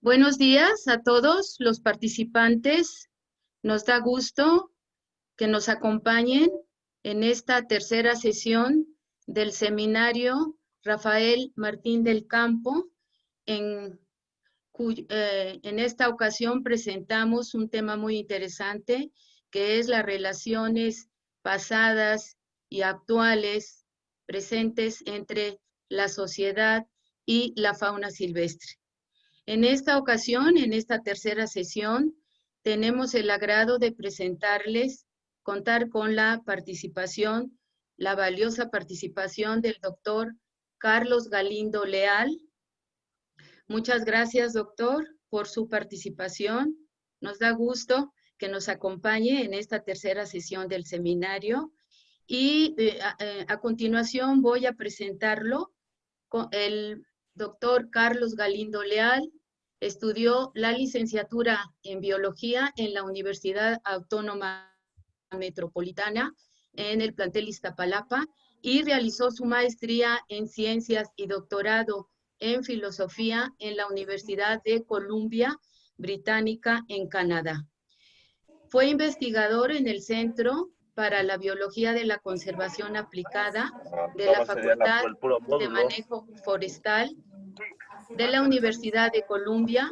Buenos días a todos los participantes. Nos da gusto que nos acompañen en esta tercera sesión del seminario Rafael Martín del Campo. En esta ocasión presentamos un tema muy interesante que es las relaciones pasadas y actuales presentes entre la sociedad y la fauna silvestre. En esta ocasión, en esta tercera sesión, tenemos el agrado de contar con la valiosa participación del doctor Carlos Galindo Leal. Muchas gracias, doctor, por su participación. Nos da gusto que nos acompañe en esta tercera sesión del seminario. Y a continuación voy a presentarlo. El doctor Carlos Galindo Leal estudió la licenciatura en Biología en la Universidad Autónoma Metropolitana en el plantel Iztapalapa y realizó su maestría en Ciencias y doctorado en Filosofía en la Universidad de Columbia Británica en Canadá. Fue investigador en el Centro para la Biología de la Conservación Aplicada de la Facultad de Manejo Forestal de la Universidad de Columbia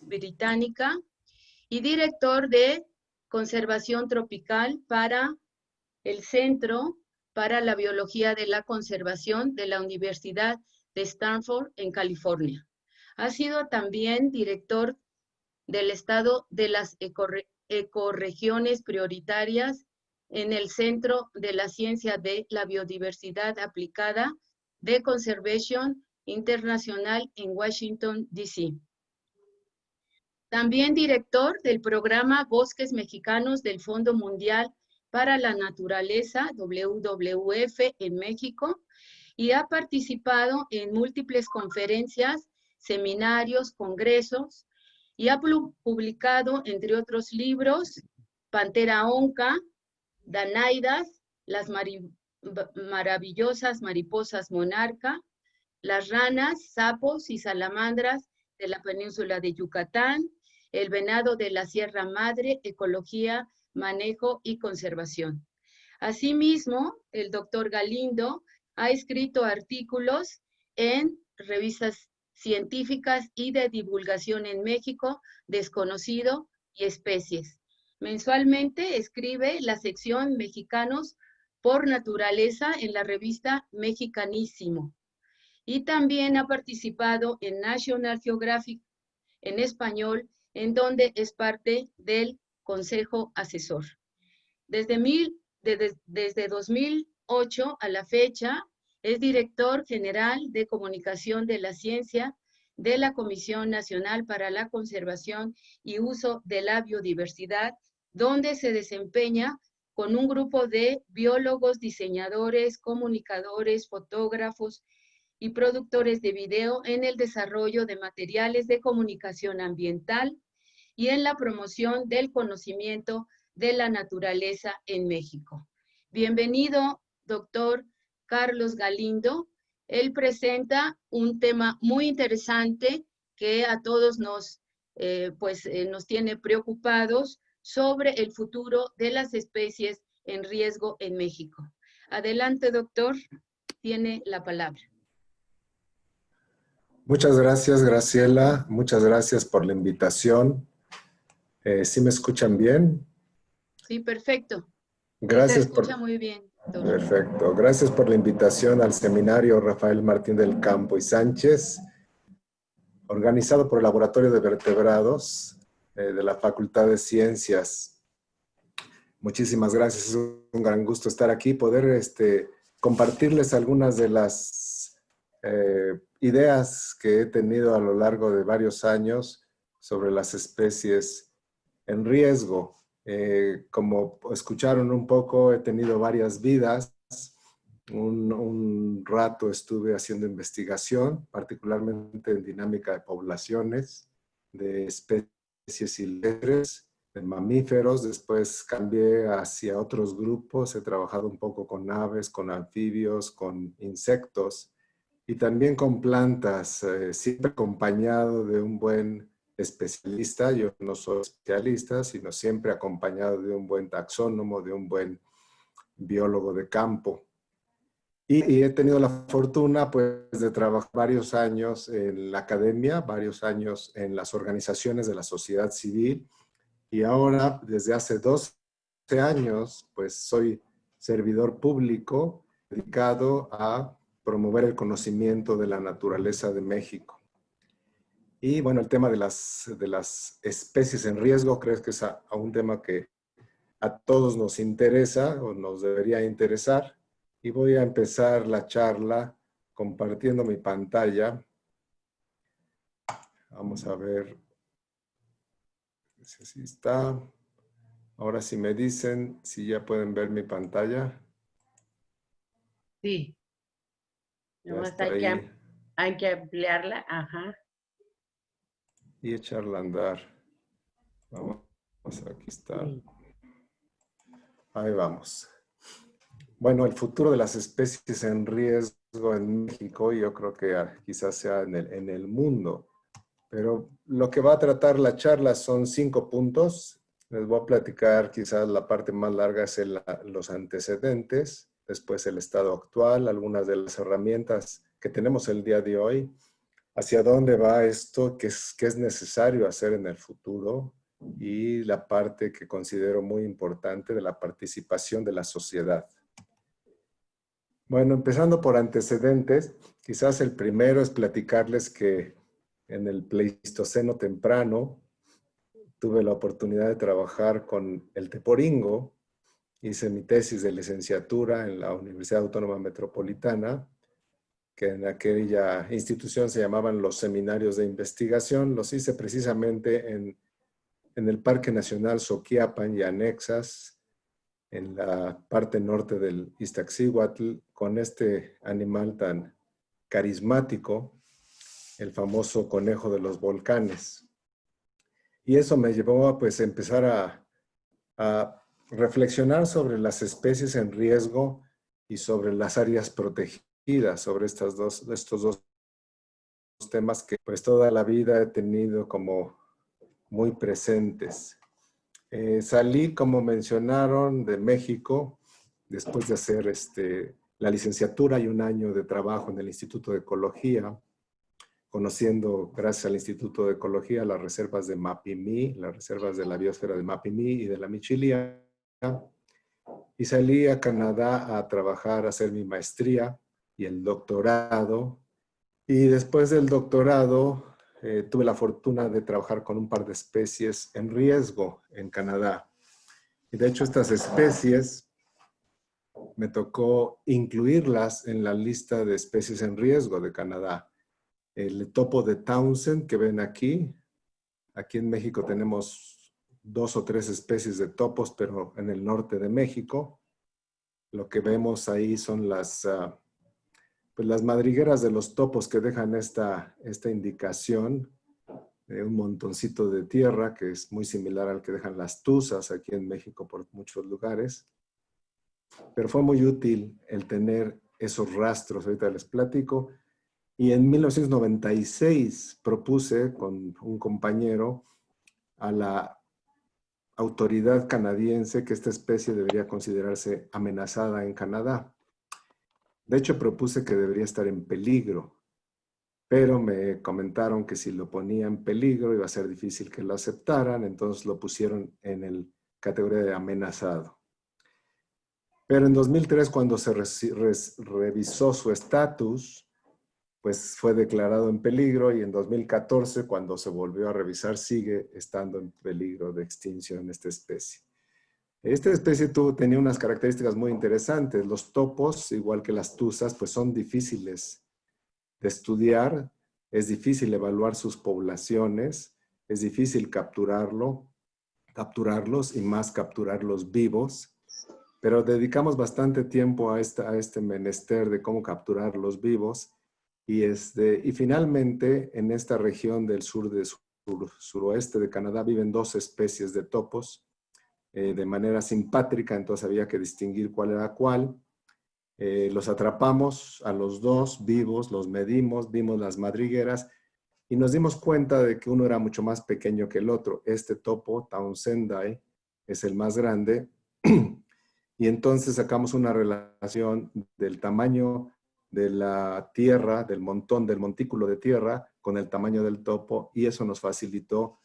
Británica y director de Conservación Tropical para el Centro para la Biología de la Conservación de la Universidad de Stanford en California. Ha sido también director del Estado de las ecorregiones prioritarias en el Centro de la Ciencia de la Biodiversidad Aplicada de Conservation Internacional en Washington, D.C. También director del programa Bosques Mexicanos del Fondo Mundial para la Naturaleza, WWF, en México, y ha participado en múltiples conferencias, seminarios, congresos, y ha publicado, entre otros libros, Pantera Onca, Danaidas, las maravillosas mariposas monarca, las ranas, sapos y salamandras de la península de Yucatán, el venado de la Sierra Madre, ecología, manejo y conservación. Asimismo, el doctor Galindo ha escrito artículos en revistas científicas y de divulgación en México, Desconocido y Especies. Mensualmente escribe la sección Mexicanos por Naturaleza en la revista Mexicanísimo. Y también ha participado en National Geographic en español, en donde es parte del Consejo Asesor. Desde 2008 a la fecha, es director general de comunicación de la ciencia de la Comisión Nacional para la Conservación y Uso de la Biodiversidad, donde se desempeña con un grupo de biólogos, diseñadores, comunicadores, fotógrafos y productores de video en el desarrollo de materiales de comunicación ambiental y en la promoción del conocimiento de la naturaleza en México. Bienvenido, doctor Carlos Galindo. Él presenta un tema muy interesante que a todos nos tiene preocupados sobre el futuro de las especies en riesgo en México. Adelante, doctor, tiene la palabra. Muchas gracias, Graciela. Muchas gracias por la invitación. ¿Sí me escuchan bien? Sí, perfecto. Gracias. Se escucha muy bien, doctor. Perfecto. Gracias por la invitación al seminario Rafael Martín del Campo y Sánchez, organizado por el Laboratorio de Vertebrados de la Facultad de Ciencias. Muchísimas gracias. Es un gran gusto estar aquí y poder compartirles algunas de las ideas que he tenido a lo largo de varios años sobre las especies en riesgo. Como escucharon un poco, he tenido varias vidas. Un rato estuve haciendo investigación, particularmente en dinámica de poblaciones, de especies silvestres, de mamíferos. Después cambié hacia otros grupos. He trabajado un poco con aves, con anfibios, con insectos. y también con plantas, siempre acompañado de un buen especialista. Yo no soy especialista, sino siempre acompañado de un buen taxónomo, de un buen biólogo de campo. Y he tenido la fortuna, pues, de trabajar varios años en la academia, varios años en las organizaciones de la sociedad civil, y ahora, desde hace 12 años, pues, soy servidor público dedicado a promover el conocimiento de la naturaleza de México. Y bueno, el tema de las especies en riesgo, creo que es a un tema que a todos nos interesa o nos debería interesar. Y voy a empezar la charla compartiendo mi pantalla. Vamos a ver si así está. Ahora sí me dicen si ya pueden ver mi pantalla. Sí, Ya nomás está ahí. hay que ampliarla, ajá. Y echarla a andar. Vamos, aquí está. Sí. Ahí vamos. Bueno, el futuro de las especies en riesgo en México, yo creo que quizás sea en el mundo. Pero lo que va a tratar la charla son 5 puntos. Les voy a platicar, quizás la parte más larga es los antecedentes, después el estado actual, algunas de las herramientas que tenemos el día de hoy, hacia dónde va esto, qué es necesario hacer en el futuro y la parte que considero muy importante de la participación de la sociedad. Bueno, empezando por antecedentes, quizás el primero es platicarles que en el Pleistoceno temprano tuve la oportunidad de trabajar con el teporingo. Hice mi tesis de licenciatura en la Universidad Autónoma Metropolitana, que en aquella institución se llamaban los seminarios de investigación. Los hice precisamente en el Parque Nacional Soquiapan y anexas, en la parte norte del Iztaccíhuatl, con este animal tan carismático, el famoso conejo de los volcanes. Y eso me llevó a pues, empezar a reflexionar sobre las especies en riesgo y sobre las áreas protegidas, sobre estos dos temas que pues toda la vida he tenido como muy presentes. Salí, como mencionaron, de México después de hacer la licenciatura y un año de trabajo en el Instituto de Ecología, conociendo, gracias al Instituto de Ecología, las reservas de Mapimí, las reservas de la biosfera de Mapimí y de la Michilia. Y salí a Canadá a trabajar, a hacer mi maestría y el doctorado. Y después del doctorado, tuve la fortuna de trabajar con un par de especies en riesgo en Canadá. Y de hecho, estas especies me tocó incluirlas en la lista de especies en riesgo de Canadá. El topo de Townsend que ven aquí. Aquí en México tenemos 2 o 3 especies de topos, pero en el norte de México. Lo que vemos ahí son pues las madrigueras de los topos que dejan esta indicación de un montoncito de tierra que es muy similar al que dejan las tuzas aquí en México por muchos lugares. Pero fue muy útil el tener esos rastros, ahorita les platico. Y en 1996 propuse con un compañero a la autoridad canadiense que esta especie debería considerarse amenazada en Canadá. De hecho, propuse que debería estar en peligro, pero me comentaron que si lo ponía en peligro iba a ser difícil que lo aceptaran, entonces lo pusieron en el categoría de amenazado. Pero en 2003, cuando se revisó su estatus, pues fue declarado en peligro, y en 2014, cuando se volvió a revisar, sigue estando en peligro de extinción esta especie. Esta especie tenía unas características muy interesantes. Los topos, igual que las tuzas, pues son difíciles de estudiar, es difícil evaluar sus poblaciones, es difícil capturarlos y más capturarlos vivos, pero dedicamos bastante tiempo a este menester de cómo capturarlos vivos. Y finalmente, en esta región del suroeste de Canadá viven 2 especies de topos de manera simpátrica, entonces había que distinguir cuál era cuál. Los atrapamos a los dos vivos, los medimos, vimos las madrigueras y nos dimos cuenta de que uno era mucho más pequeño que el otro. Este topo, Townsendii, es el más grande. Y entonces sacamos una relación del tamaño de la tierra, del montón, del montículo de tierra, con el tamaño del topo, y eso nos facilitó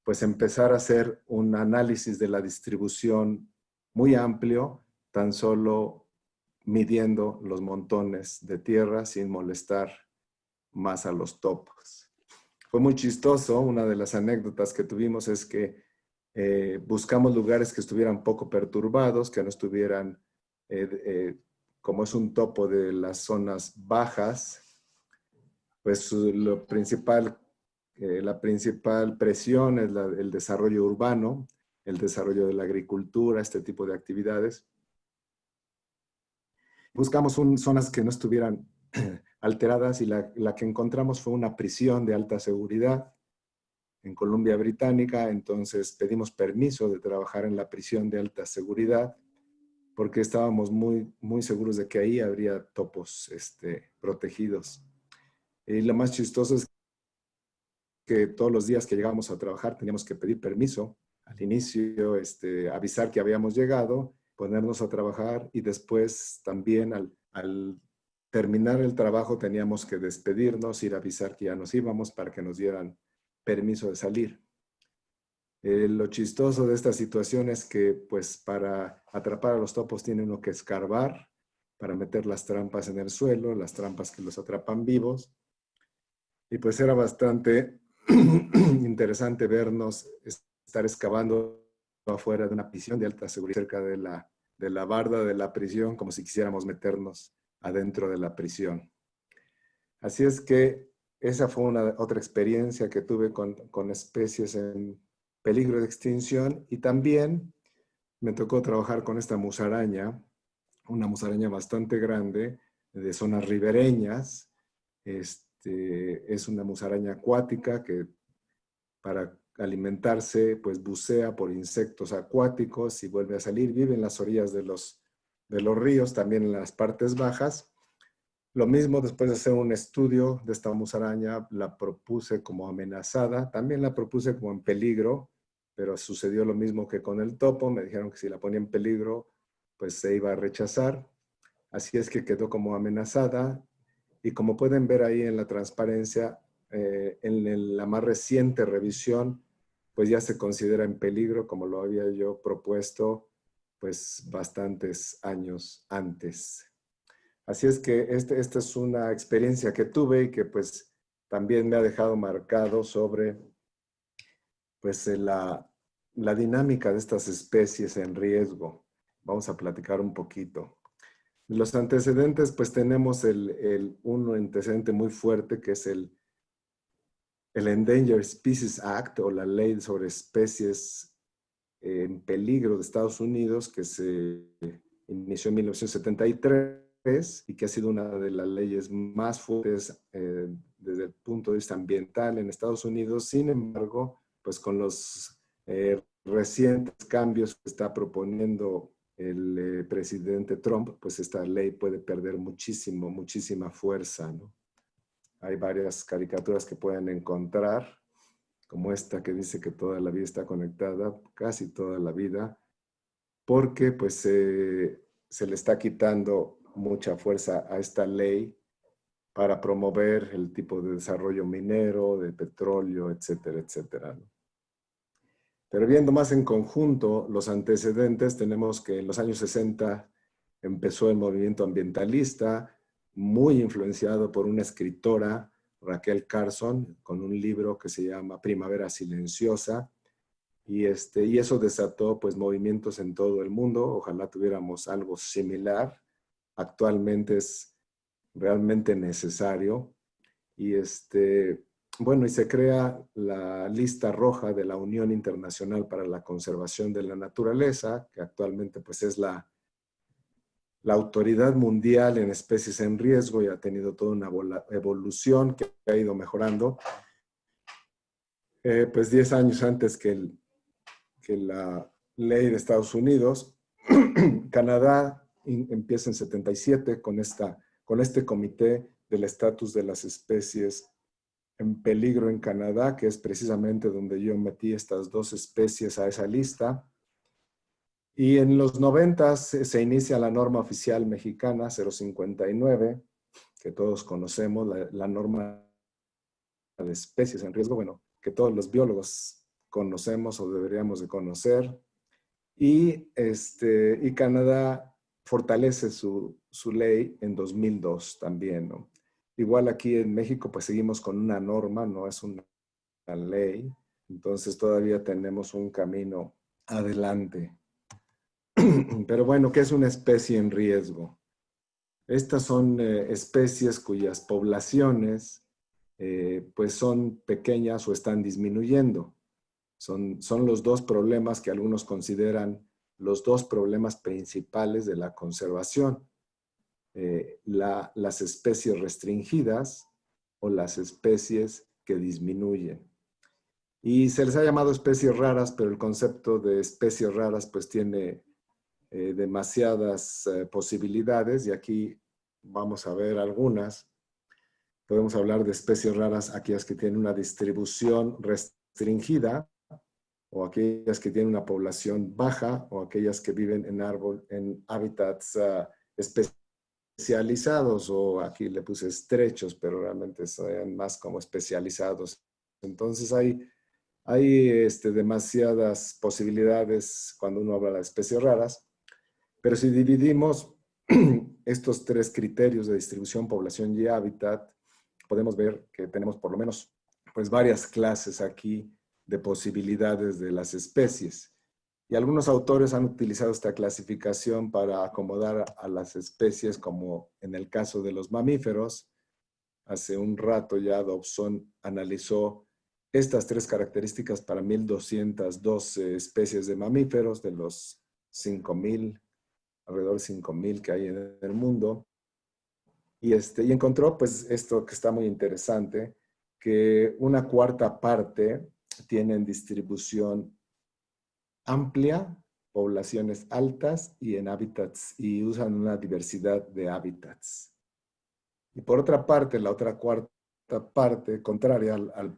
pues empezar a hacer un análisis de la distribución muy amplio, tan solo midiendo los montones de tierra sin molestar más a los topos. Fue muy chistoso. Una de las anécdotas que tuvimos es que buscamos lugares que estuvieran poco perturbados, que no estuvieran, como es un topo de las zonas bajas, pues lo principal, la principal presión es el desarrollo urbano, el desarrollo de la agricultura, este tipo de actividades. Buscamos zonas que no estuvieran alteradas y la que encontramos fue una prisión de alta seguridad en Columbia Británica. Entonces pedimos permiso de trabajar en la prisión de alta seguridad porque estábamos muy seguros de que ahí habría topos protegidos. Y lo más chistoso es que todos los días que llegábamos a trabajar teníamos que pedir permiso. Al inicio, avisar que habíamos llegado, ponernos a trabajar y después también al terminar el trabajo teníamos que despedirnos, ir a avisar que ya nos íbamos para que nos dieran permiso de salir. Lo chistoso de esta situación es que pues para atrapar a los topos tiene uno que escarbar para meter las trampas en el suelo, las trampas que los atrapan vivos. Y pues era bastante interesante vernos estar excavando afuera de una prisión de alta seguridad cerca de la barda de la prisión, como si quisiéramos meternos adentro de la prisión. Así es que esa fue otra experiencia que tuve con especies en peligro de extinción, y también me tocó trabajar con esta musaraña, una musaraña bastante grande de zonas ribereñas. Es una musaraña acuática que para alimentarse pues bucea por insectos acuáticos y vuelve a salir. Vive en las orillas de los ríos, también en las partes bajas. Lo mismo, después de hacer un estudio de esta musaraña, la propuse como amenazada, también la propuse como en peligro, pero sucedió lo mismo que con el topo. Me dijeron que si la ponía en peligro, pues se iba a rechazar. Así es que quedó como amenazada. Y como pueden ver ahí en la transparencia, en la más reciente revisión, pues ya se considera en peligro, como lo había yo propuesto, pues bastantes años antes. Así es que esta es una experiencia que tuve y que pues también me ha dejado marcado sobre pues la dinámica de estas especies en riesgo. Vamos a platicar un poquito. Los antecedentes, pues tenemos un antecedente muy fuerte que es el Endangered Species Act, o la ley sobre especies en peligro de Estados Unidos, que se inició en 1973 y que ha sido una de las leyes más fuertes desde el punto de vista ambiental en Estados Unidos. Sin embargo, pues con los recientes cambios que está proponiendo el presidente Trump, pues esta ley puede perder muchísima fuerza, ¿no? Hay varias caricaturas que pueden encontrar, como esta que dice que toda la vida está conectada, casi toda la vida, porque pues se le está quitando mucha fuerza a esta ley para promover el tipo de desarrollo minero, de petróleo, etcétera, etcétera, ¿no? Pero viendo más en conjunto los antecedentes, tenemos que en los años 60 empezó el movimiento ambientalista, muy influenciado por una escritora, Raquel Carson, con un libro que se llama Primavera Silenciosa, y eso desató pues movimientos en todo el mundo. Ojalá tuviéramos algo similar. Actualmente es realmente necesario. Y bueno, y se crea la lista roja de la Unión Internacional para la Conservación de la Naturaleza, que actualmente pues es la autoridad mundial en especies en riesgo, y ha tenido toda una evolución que ha ido mejorando. Pues 10 años antes que la ley de Estados Unidos, Canadá empieza en 77 con este comité del estatus de las especies en peligro en Canadá, que es precisamente donde yo metí estas 2 especies a esa lista. Y en los 90 se inicia la norma oficial mexicana 059, que todos conocemos, la norma de especies en riesgo, bueno, que todos los biólogos conocemos o deberíamos de conocer. Y Canadá fortalece su ley en 2002 también, ¿no? Igual aquí en México, pues seguimos con una norma, no es una ley, entonces todavía tenemos un camino adelante. Pero bueno, ¿qué es una especie en riesgo? Estas son especies cuyas poblaciones pues son pequeñas o están disminuyendo. Son los 2 problemas que algunos consideran los 2 problemas principales de la conservación. Las especies restringidas o las especies que disminuyen. Y se les ha llamado especies raras, pero el concepto de especies raras pues tiene demasiadas posibilidades, y aquí vamos a ver algunas. Podemos hablar de especies raras, aquellas que tienen una distribución restringida, o aquellas que tienen una población baja, o aquellas que viven en hábitats especializados, o aquí le puse estrechos, pero realmente son más como especializados. Entonces hay demasiadas posibilidades cuando uno habla de especies raras, pero si dividimos estos 3 criterios de distribución, población y hábitat, podemos ver que tenemos por lo menos pues varias clases aquí de posibilidades de las especies. Y algunos autores han utilizado esta clasificación para acomodar a las especies, como en el caso de los mamíferos. Hace un rato ya Dobson analizó estas 3 características para 1,212 especies de mamíferos de los 5,000, alrededor de 5,000 que hay en el mundo. Y encontró pues esto que está muy interesante, que una 1/4 parte tienen distribución amplia, poblaciones altas y en hábitats, y usan una diversidad de hábitats. Y por otra parte, la otra 1/4 parte, contraria al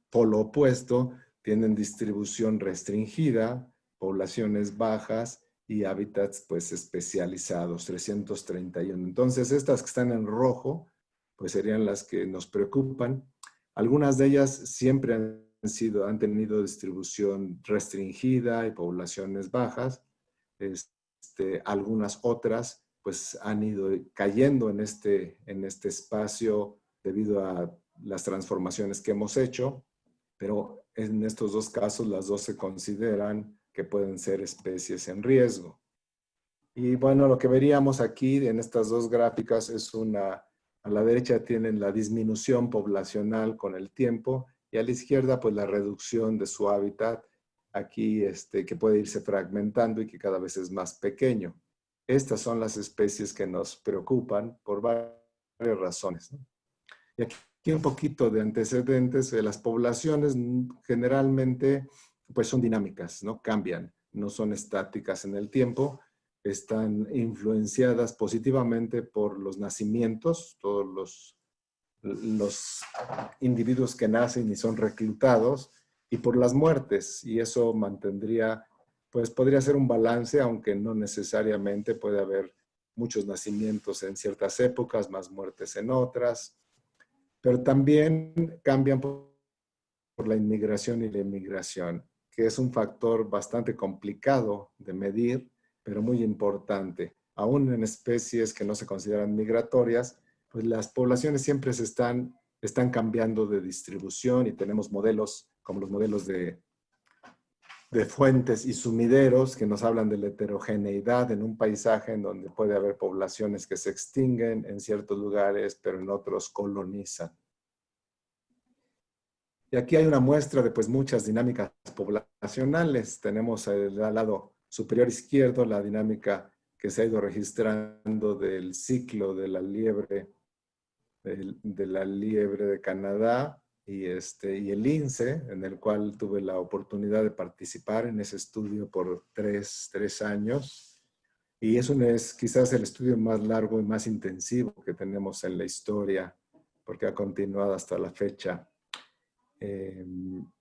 polo opuesto, tienen distribución restringida, poblaciones bajas y hábitats pues especializados, 331. Entonces, estas que están en rojo, pues serían las que nos preocupan. Algunas de ellas siempre han tenido distribución restringida y poblaciones bajas. Algunas otras pues han ido cayendo en este espacio debido a las transformaciones que hemos hecho, pero en estos 2 casos las 2 se consideran que pueden ser especies en riesgo. Y bueno, lo que veríamos aquí en estas 2 gráficas es a la derecha tienen la disminución poblacional con el tiempo, y a la izquierda pues la reducción de su hábitat, aquí que puede irse fragmentando y que cada vez es más pequeño. Estas son las especies que nos preocupan por varias razones, ¿no? Y aquí un poquito de antecedentes. Las poblaciones generalmente pues son dinámicas, ¿no? Cambian, no son estáticas en el tiempo, están influenciadas positivamente por los nacimientos, todos los individuos que nacen y son reclutados, y por las muertes, y eso mantendría, pues podría ser un balance, aunque no necesariamente. Puede haber muchos nacimientos en ciertas épocas, más muertes en otras, pero también cambian por la inmigración y la emigración, que es un factor bastante complicado de medir, pero muy importante. Aún en especies que no se consideran migratorias, pues las poblaciones siempre están cambiando de distribución, y tenemos modelos como los modelos de fuentes y sumideros que nos hablan de la heterogeneidad en un paisaje en donde puede haber poblaciones que se extinguen en ciertos lugares, pero en otros colonizan. Y aquí hay una muestra de pues muchas dinámicas poblacionales. Tenemos al lado superior izquierdo la dinámica que se ha ido registrando del ciclo de la liebre, de Canadá, y el lince, en el cual tuve la oportunidad de participar en ese estudio por tres años. Y eso es quizás el estudio más largo y más intensivo que tenemos en la historia, porque ha continuado hasta la fecha.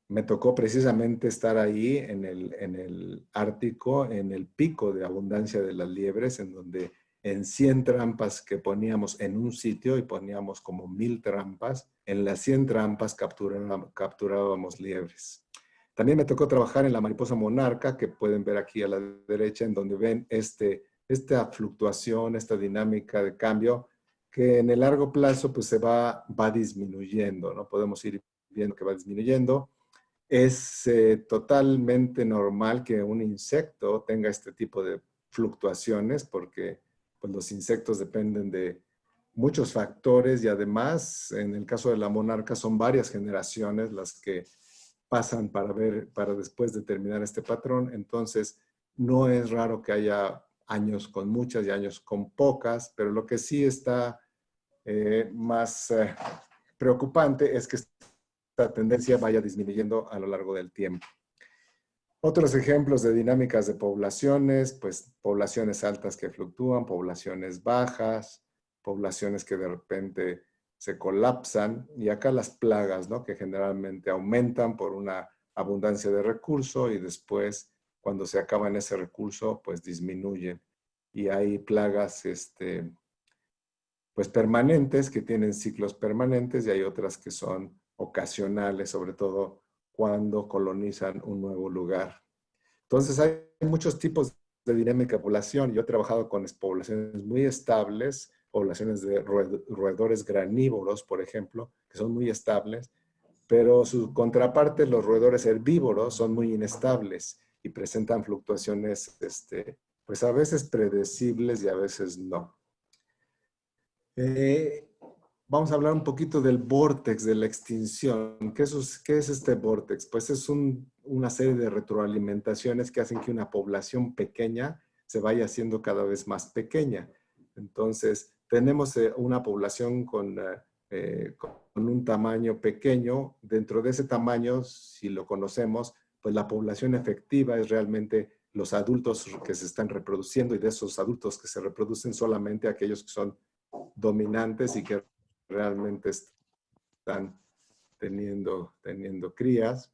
Me tocó precisamente estar ahí en el Ártico, en el pico de abundancia de las liebres, en donde en 100 trampas que poníamos en un sitio y poníamos como 1000 trampas, en las 100 trampas capturábamos liebres. También me tocó trabajar en la mariposa monarca, que pueden ver aquí a la derecha, en donde ven esta fluctuación, esta dinámica de cambio, que en el largo plazo pues se va disminuyendo, ¿no? Podemos ir viendo que va disminuyendo. Es totalmente normal que un insecto tenga este tipo de fluctuaciones porque pues, los insectos dependen de muchos factores y además, en el caso de la monarca, son varias generaciones las que pasan para después determinar este patrón. Entonces, no es raro que haya años con muchas y años con pocas, pero lo que sí está más preocupante es que esta tendencia vaya disminuyendo a lo largo del tiempo. Otros ejemplos de dinámicas de poblaciones, pues poblaciones altas que fluctúan, poblaciones bajas, poblaciones que de repente se colapsan, y acá las plagas, ¿no? Que generalmente aumentan por una abundancia de recurso y después, cuando se acaba en ese recurso, pues disminuyen. Y hay plagas, pues permanentes, que tienen ciclos permanentes, y hay otras que son ocasionales, sobre todo cuando colonizan un nuevo lugar. Entonces hay muchos tipos de dinámica de población. Yo he trabajado con poblaciones muy estables, poblaciones de roedores granívoros, por ejemplo, que son muy estables, pero su contraparte, los roedores herbívoros, son muy inestables y presentan fluctuaciones, pues a veces predecibles y a veces no. Vamos a hablar un poquito del vórtex de la extinción. ¿Qué es este vórtex? Pues es una serie de retroalimentaciones que hacen que una población pequeña se vaya haciendo cada vez más pequeña. Entonces, tenemos una población con un tamaño pequeño. Dentro de ese tamaño, si lo conocemos, pues la población efectiva es realmente los adultos que se están reproduciendo, y de esos adultos que se reproducen solamente aquellos que son dominantes y que realmente están teniendo crías.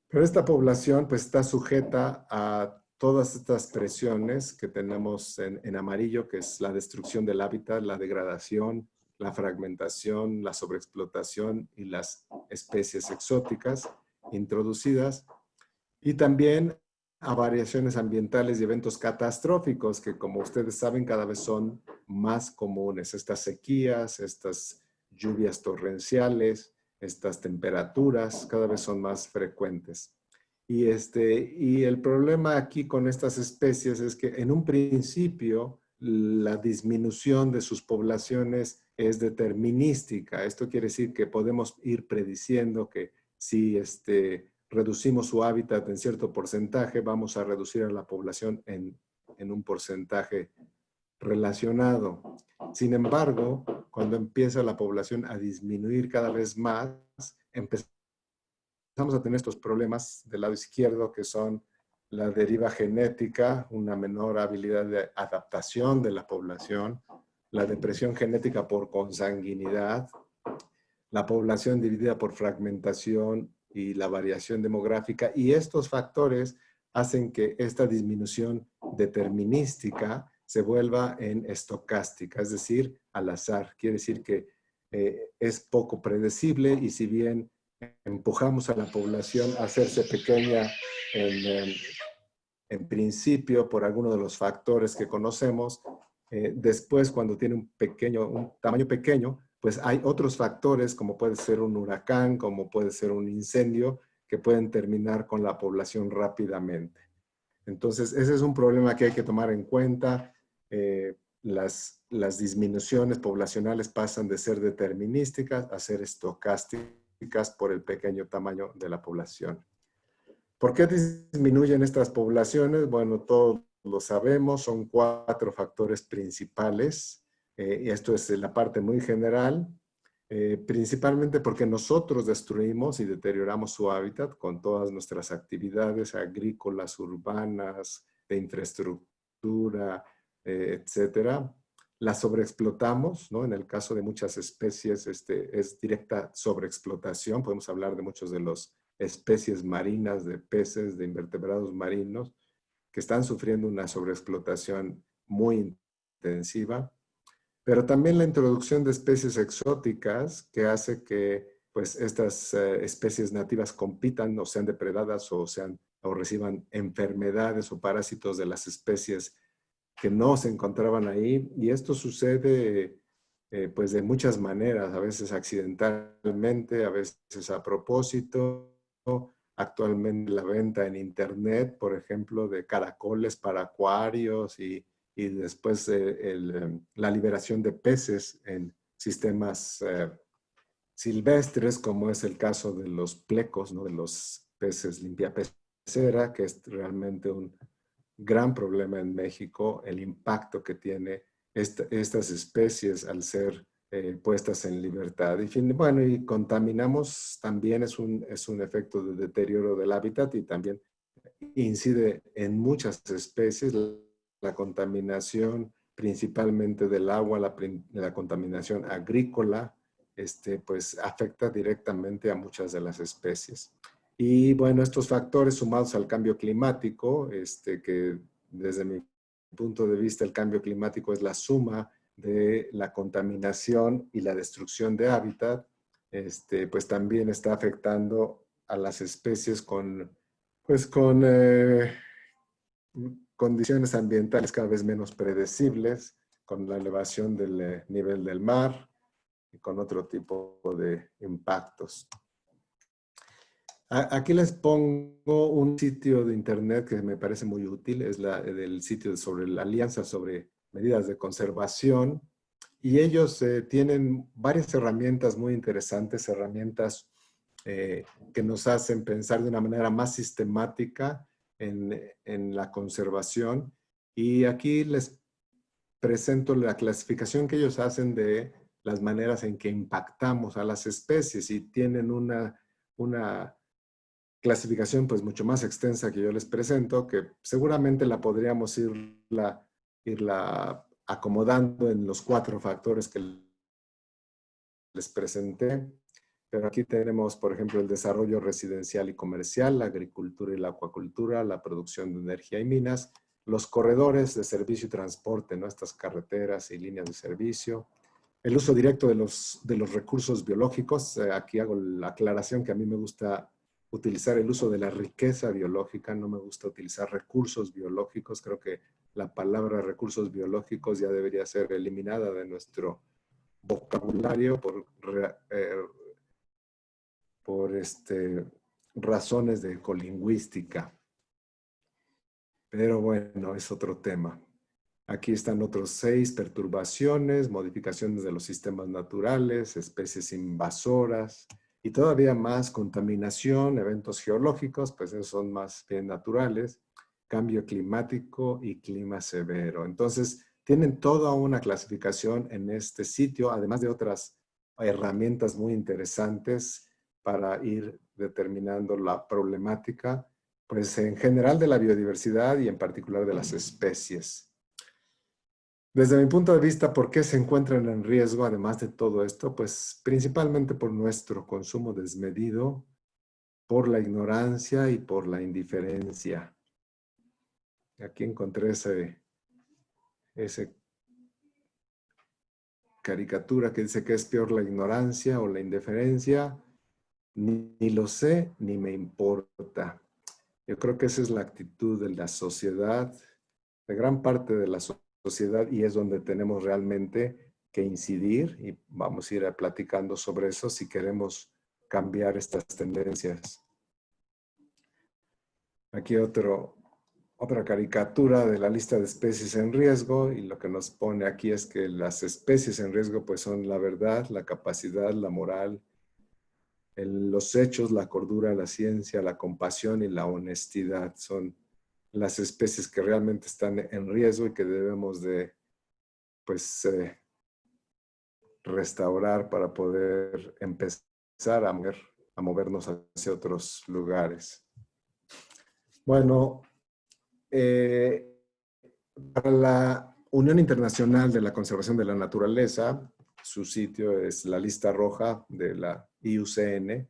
Pero esta población pues está sujeta a todas estas presiones que tenemos en amarillo, que es la destrucción del hábitat, la degradación, la fragmentación, la sobreexplotación y las especies exóticas introducidas, y también a variaciones ambientales y eventos catastróficos que, como ustedes saben, cada vez son más comunes. Estas sequías, estas lluvias torrenciales, estas temperaturas cada vez son más frecuentes. Y el problema aquí con estas especies es que en un principio la disminución de sus poblaciones es determinística. Esto quiere decir que podemos ir prediciendo que si reducimos su hábitat en cierto porcentaje, vamos a reducir a la población en un porcentaje relacionado. Sin embargo, cuando empieza la población a disminuir cada vez más, empezamos a tener estos problemas del lado izquierdo, que son la deriva genética, una menor habilidad de adaptación de la población, la depresión genética por consanguinidad, la población dividida por fragmentación y la variación demográfica. Y estos factores hacen que esta disminución determinística se vuelva en estocástica, es decir, al azar. Quiere decir que es poco predecible, y si bien empujamos a la población a hacerse pequeña en principio por alguno de los factores que conocemos, después cuando tiene un tamaño pequeño, pues hay otros factores, como puede ser un huracán, como puede ser un incendio, que pueden terminar con la población rápidamente. Entonces, ese es un problema que hay que tomar en cuenta. Las disminuciones poblacionales pasan de ser determinísticas a ser estocásticas por el pequeño tamaño de la población. ¿Por qué disminuyen estas poblaciones? Bueno, todos lo sabemos, son 4 factores principales. Y esto es la parte muy general. Principalmente porque nosotros destruimos y deterioramos su hábitat con todas nuestras actividades agrícolas, urbanas, de infraestructura, etcétera. La sobreexplotamos, ¿no? En el caso de muchas especies es directa sobreexplotación. Podemos hablar de muchos de las especies marinas, de peces, de invertebrados marinos, que están sufriendo una sobreexplotación muy intensiva. Pero también la introducción de especies exóticas que hace que pues, estas especies nativas compitan o sean depredadas o reciban enfermedades o parásitos de las especies que no se encontraban ahí. Y esto sucede pues de muchas maneras, a veces accidentalmente, a veces a propósito. Actualmente la venta en internet, por ejemplo, de caracoles para acuarios y después la liberación de peces en sistemas silvestres, como es el caso de los plecos, ¿no? De los peces limpiapecera, que es realmente un gran problema en México, el impacto que tiene estas especies al ser puestas en libertad. Y bueno, y contaminamos también es un efecto de deterioro del hábitat y también incide en muchas especies. La contaminación principalmente del agua, la contaminación agrícola, pues afecta directamente a muchas de las especies. Y bueno, estos factores sumados al cambio climático, que desde mi punto de vista el cambio climático es la suma de la contaminación y la destrucción de hábitat, pues también está afectando a las especies con condiciones ambientales cada vez menos predecibles, con la elevación del nivel del mar y con otro tipo de impactos. Aquí les pongo un sitio de internet que me parece muy útil, es el sitio sobre la Alianza sobre Medidas de Conservación, y ellos tienen varias herramientas muy interesantes, herramientas que nos hacen pensar de una manera más sistemática en la conservación. Y aquí les presento la clasificación que ellos hacen de las maneras en que impactamos a las especies, y tienen una clasificación pues mucho más extensa que yo les presento, que seguramente la podríamos irla acomodando en los 4 factores que les presenté. Pero aquí tenemos, por ejemplo, el desarrollo residencial y comercial, la agricultura y la acuacultura, la producción de energía y minas, los corredores de servicio y transporte, ¿no? Estas carreteras y líneas de servicio, el uso directo de los recursos biológicos. Aquí hago la aclaración que a mí me gusta utilizar el uso de la riqueza biológica, no me gusta utilizar recursos biológicos. Creo que la palabra recursos biológicos ya debería ser eliminada de nuestro vocabulario por razones de ecolingüística. Pero bueno, es otro tema. Aquí están otros 6 perturbaciones, modificaciones de los sistemas naturales, especies invasoras y todavía más contaminación, eventos geológicos, pues esos son más bien naturales, cambio climático y clima severo. Entonces, tienen toda una clasificación en este sitio, además de otras herramientas muy interesantes para ir determinando la problemática, pues en general de la biodiversidad y en particular de las especies. Desde mi punto de vista, ¿por qué se encuentran en riesgo además de todo esto? Pues principalmente por nuestro consumo desmedido, por la ignorancia y por la indiferencia. Aquí encontré ese caricatura que dice que es peor la ignorancia o la indiferencia. Ni lo sé, ni me importa. Yo creo que esa es la actitud de la sociedad, de gran parte de la sociedad, y es donde tenemos realmente que incidir, y vamos a ir platicando sobre eso si queremos cambiar estas tendencias. Aquí otra caricatura de la lista de especies en riesgo, y lo que nos pone aquí es que las especies en riesgo pues son la verdad, la capacidad, la moral, los hechos, la cordura, la ciencia, la compasión y la honestidad. Son las especies que realmente están en riesgo y que debemos de pues restaurar para poder empezar a movernos hacia otros lugares. Bueno, para la Unión Internacional de la Conservación de la Naturaleza, su sitio es la lista roja de la IUCN,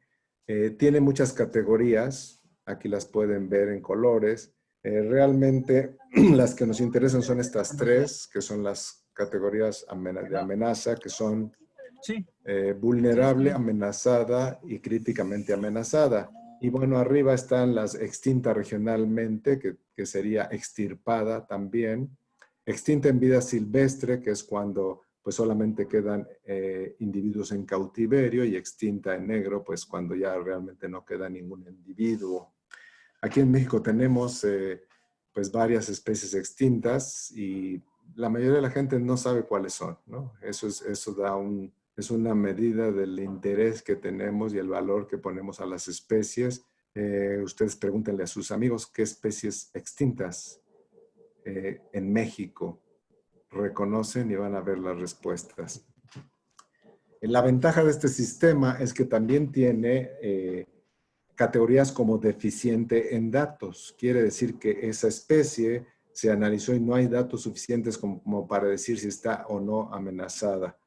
tiene muchas categorías, aquí las pueden ver en colores. Realmente las que nos interesan son estas tres, que son las categorías de amenaza, que son vulnerable, amenazada y críticamente amenazada. Y bueno, arriba están las extinta regionalmente, que sería extirpada también. Extinta en vida silvestre, que es cuando pues solamente quedan individuos en cautiverio, y extinta en negro, pues cuando ya realmente no queda ningún individuo. Aquí en México tenemos pues varias especies extintas y la mayoría de la gente no sabe cuáles son, ¿no? Eso es una medida del interés que tenemos y el valor que ponemos a las especies. Ustedes pregúntenle a sus amigos qué especies extintas en México reconocen y van a ver las respuestas. La ventaja de este sistema es que también tiene categorías como deficiente en datos. Quiere decir que esa especie se analizó y no hay datos suficientes como para decir si está o no amenazada.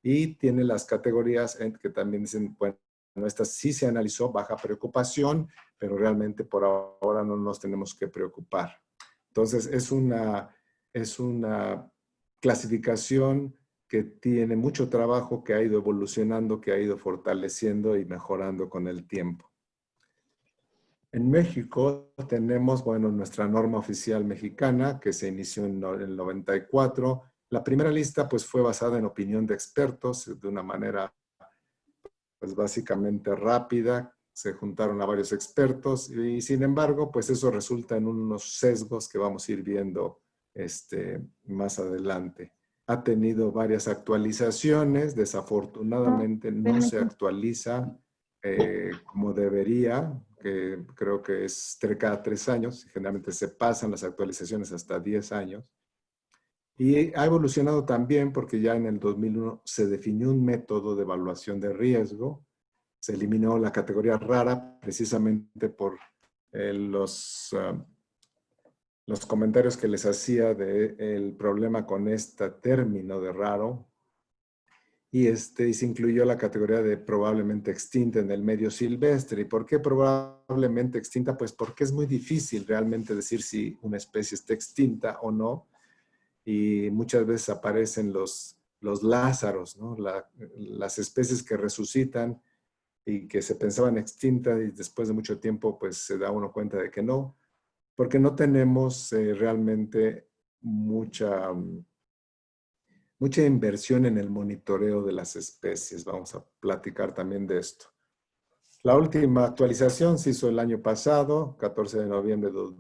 Y tiene las categorías que también dicen, bueno, esta sí se analizó, baja preocupación, pero realmente por ahora no nos tenemos que preocupar. Entonces es una clasificación que tiene mucho trabajo, que ha ido evolucionando, que ha ido fortaleciendo y mejorando con el tiempo. En México tenemos, bueno, nuestra norma oficial mexicana que se inició en el 94. La primera lista pues fue basada en opinión de expertos de una manera pues básicamente rápida. Se juntaron a varios expertos y sin embargo pues eso resulta en unos sesgos que vamos a ir viendo más adelante. Ha tenido varias actualizaciones, desafortunadamente no se actualiza como debería, que creo que es cada 3 años, generalmente se pasan las actualizaciones hasta 10 años. Y ha evolucionado también porque ya en el 2001 se definió un método de evaluación de riesgo, se eliminó la categoría rara precisamente por los comentarios que les hacía del problema con este término de raro, y se incluyó la categoría de probablemente extinta en el medio silvestre. ¿Y por qué probablemente extinta? Pues porque es muy difícil realmente decir si una especie está extinta o no, y muchas veces aparecen los lázaros, ¿no? Las especies que resucitan y que se pensaban extintas y después de mucho tiempo pues se da uno cuenta de que no, porque no tenemos realmente mucha inversión en el monitoreo de las especies. Vamos a platicar también de esto. La última actualización se hizo el año pasado, 14 de noviembre de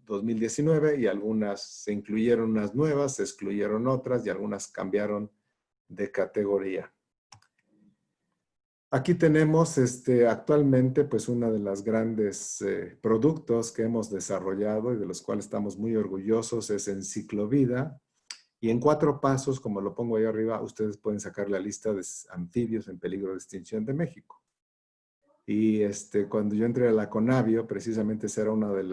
2019, y algunas se incluyeron unas nuevas, se excluyeron otras y algunas cambiaron de categoría. Aquí tenemos actualmente pues una de las grandes productos que hemos desarrollado y de los cuales estamos muy orgullosos es Enciclovida. Y en 4 pasos, como lo pongo ahí arriba, ustedes pueden sacar la lista de anfibios en peligro de extinción de México. Y cuando yo entré a la Conavio, precisamente ese era uno de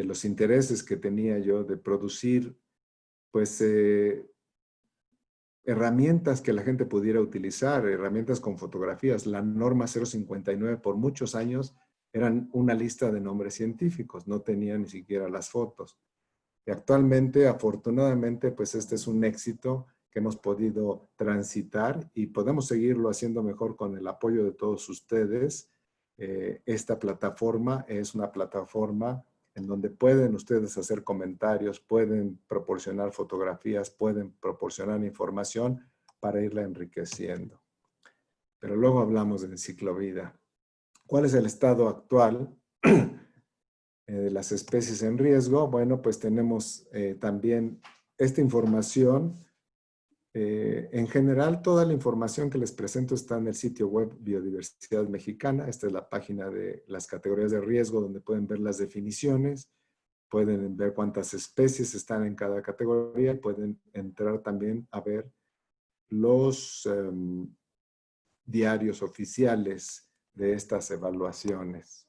los intereses que tenía yo de producir, pues, herramientas que la gente pudiera utilizar, herramientas con fotografías. La norma 059 por muchos años eran una lista de nombres científicos, no tenía ni siquiera las fotos. Y actualmente, afortunadamente, pues este es un éxito que hemos podido transitar y podemos seguirlo haciendo mejor con el apoyo de todos ustedes. Esta plataforma es una plataforma en donde pueden ustedes hacer comentarios, pueden proporcionar fotografías, pueden proporcionar información para irla enriqueciendo. Pero luego hablamos de Enciclovida. ¿Cuál es el estado actual de las especies en riesgo? Bueno, pues tenemos también esta información. En general, toda la información que les presento está en el sitio web Biodiversidad Mexicana. Esta es la página de las categorías de riesgo, donde pueden ver las definiciones, pueden ver cuántas especies están en cada categoría, pueden entrar también a ver los diarios oficiales de estas evaluaciones.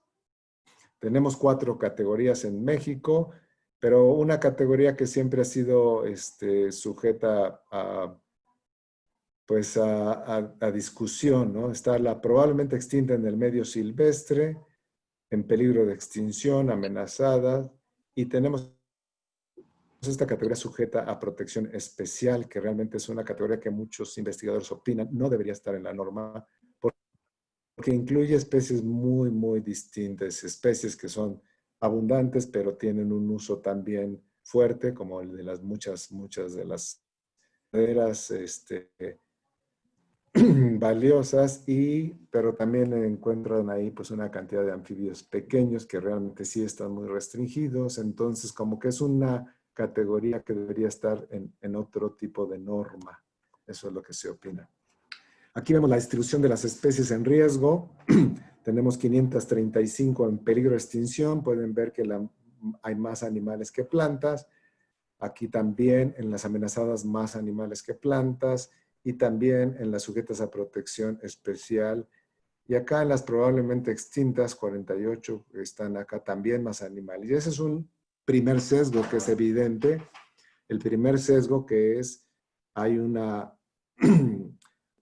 Tenemos 4 categorías en México, Pero una categoría que siempre ha sido sujeta a, pues a discusión, ¿no? Está la probablemente extinta en el medio silvestre, en peligro de extinción, amenazada, y tenemos esta categoría sujeta a protección especial, que realmente es una categoría que muchos investigadores opinan no debería estar en la norma, porque incluye especies muy, muy distintas, especies que son abundantes, pero tienen un uso también fuerte, como el de las muchas de las maderas valiosas, pero también encuentran ahí pues una cantidad de anfibios pequeños que realmente sí están muy restringidos, entonces como que es una categoría que debería estar en otro tipo de norma. Eso es lo que se opina. Aquí vemos la distribución de las especies en riesgo. Tenemos 535 en peligro de extinción. Pueden ver que hay más animales que plantas. Aquí también en las amenazadas más animales que plantas y también en las sujetas a protección especial. Y acá en las probablemente extintas, 48 están acá también más animales. Y ese es un primer sesgo que es evidente. El primer sesgo que es, hay una,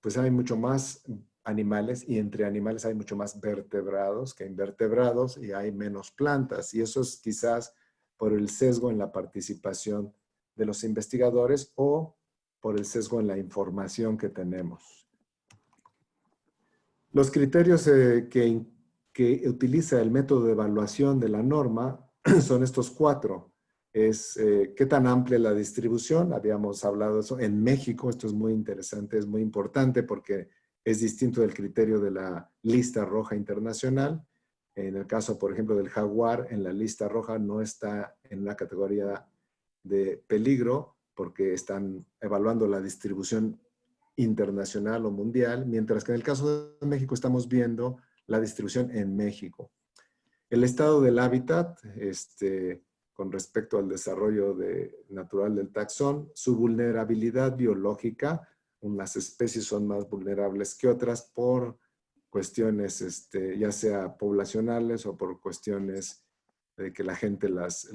pues hay mucho más animales y entre animales hay mucho más vertebrados que invertebrados y hay menos plantas. Y eso es quizás por el sesgo en la participación de los investigadores o por el sesgo en la información que tenemos. Los criterios que utiliza el método de evaluación de la norma son estos 4. Es qué tan amplia es la distribución, habíamos hablado de eso. En México, esto es muy interesante, es muy importante porque es distinto del criterio de la lista roja internacional. En el caso, por ejemplo, del jaguar, en la lista roja no está en una categoría de peligro porque están evaluando la distribución internacional o mundial, mientras que en el caso de México estamos viendo la distribución en México. El estado del hábitat, con respecto al desarrollo natural del taxón, su vulnerabilidad biológica, unas especies son más vulnerables que otras por cuestiones ya sea poblacionales o por cuestiones de que la gente las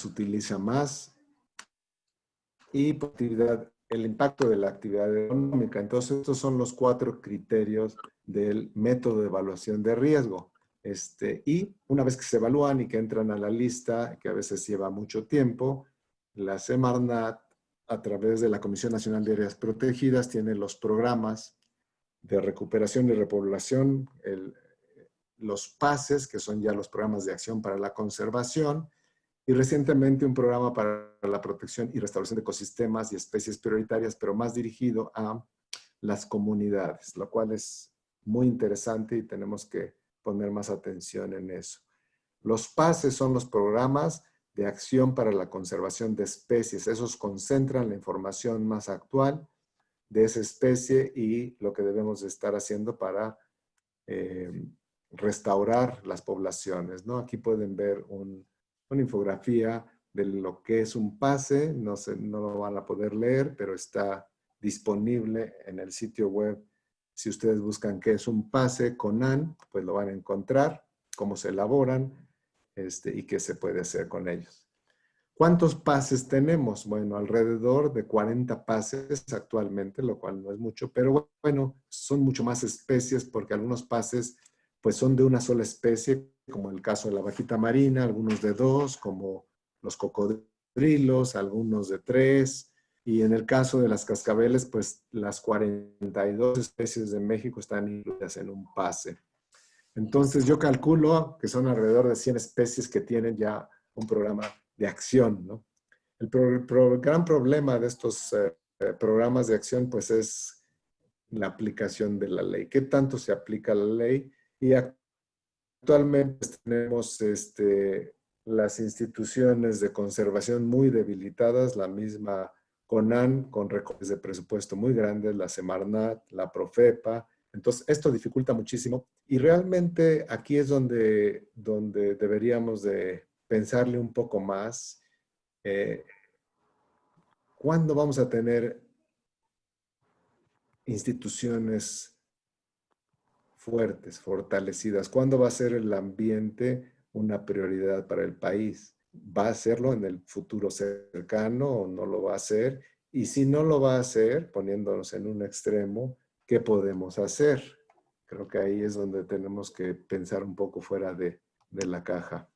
utiliza más, y actividad, el impacto de la actividad económica. Entonces, estos son los 4 criterios del método de evaluación de riesgo. Y una vez que se evalúan y que entran a la lista, que a veces lleva mucho tiempo, la Semarnat, a través de la Comisión Nacional de Áreas Protegidas, tiene los programas de recuperación y repoblación, los PACES, que son ya los programas de acción para la conservación, y recientemente un programa para la protección y restauración de ecosistemas y especies prioritarias, pero más dirigido a las comunidades, lo cual es muy interesante y tenemos que poner más atención en eso. Los PACES son los programas de acción para la conservación de especies. Esos concentran la información más actual de esa especie y lo que debemos de estar haciendo para restaurar las poblaciones, ¿no? Aquí pueden ver una infografía de lo que es un PACE, no lo van a poder leer, pero está disponible en el sitio web. Si ustedes buscan qué es un PACE CONAN, pues lo van a encontrar, cómo se elaboran y qué se puede hacer con ellos. ¿Cuántos PACES tenemos? Bueno, alrededor de 40 PACES actualmente, lo cual no es mucho, pero bueno, son mucho más especies porque algunos PACES pues son de una sola especie, como el caso de la vaquita marina, algunos de 2, como los cocodrilos, algunos de 3, y en el caso de las cascabeles, pues las 42 especies de México están incluidas en un PACE. Entonces yo calculo que son alrededor de 100 especies que tienen ya un programa de acción, ¿no? El gran problema de estos programas de acción pues es la aplicación de la ley. ¿Qué tanto se aplica la ley? Y actualmente tenemos las instituciones de conservación muy debilitadas, la misma CONAN con recortes de presupuesto muy grandes, la Semarnat, la Profepa. Entonces, esto dificulta muchísimo y realmente aquí es donde deberíamos de pensarle un poco más. ¿Cuándo vamos a tener instituciones fuertes, fortalecidas. ¿Cuándo va a ser el ambiente una prioridad para el país? ¿Va a hacerlo en el futuro cercano o no lo va a hacer? Y si no lo va a hacer, poniéndonos en un extremo, ¿qué podemos hacer? Creo que ahí es donde tenemos que pensar un poco fuera de la caja.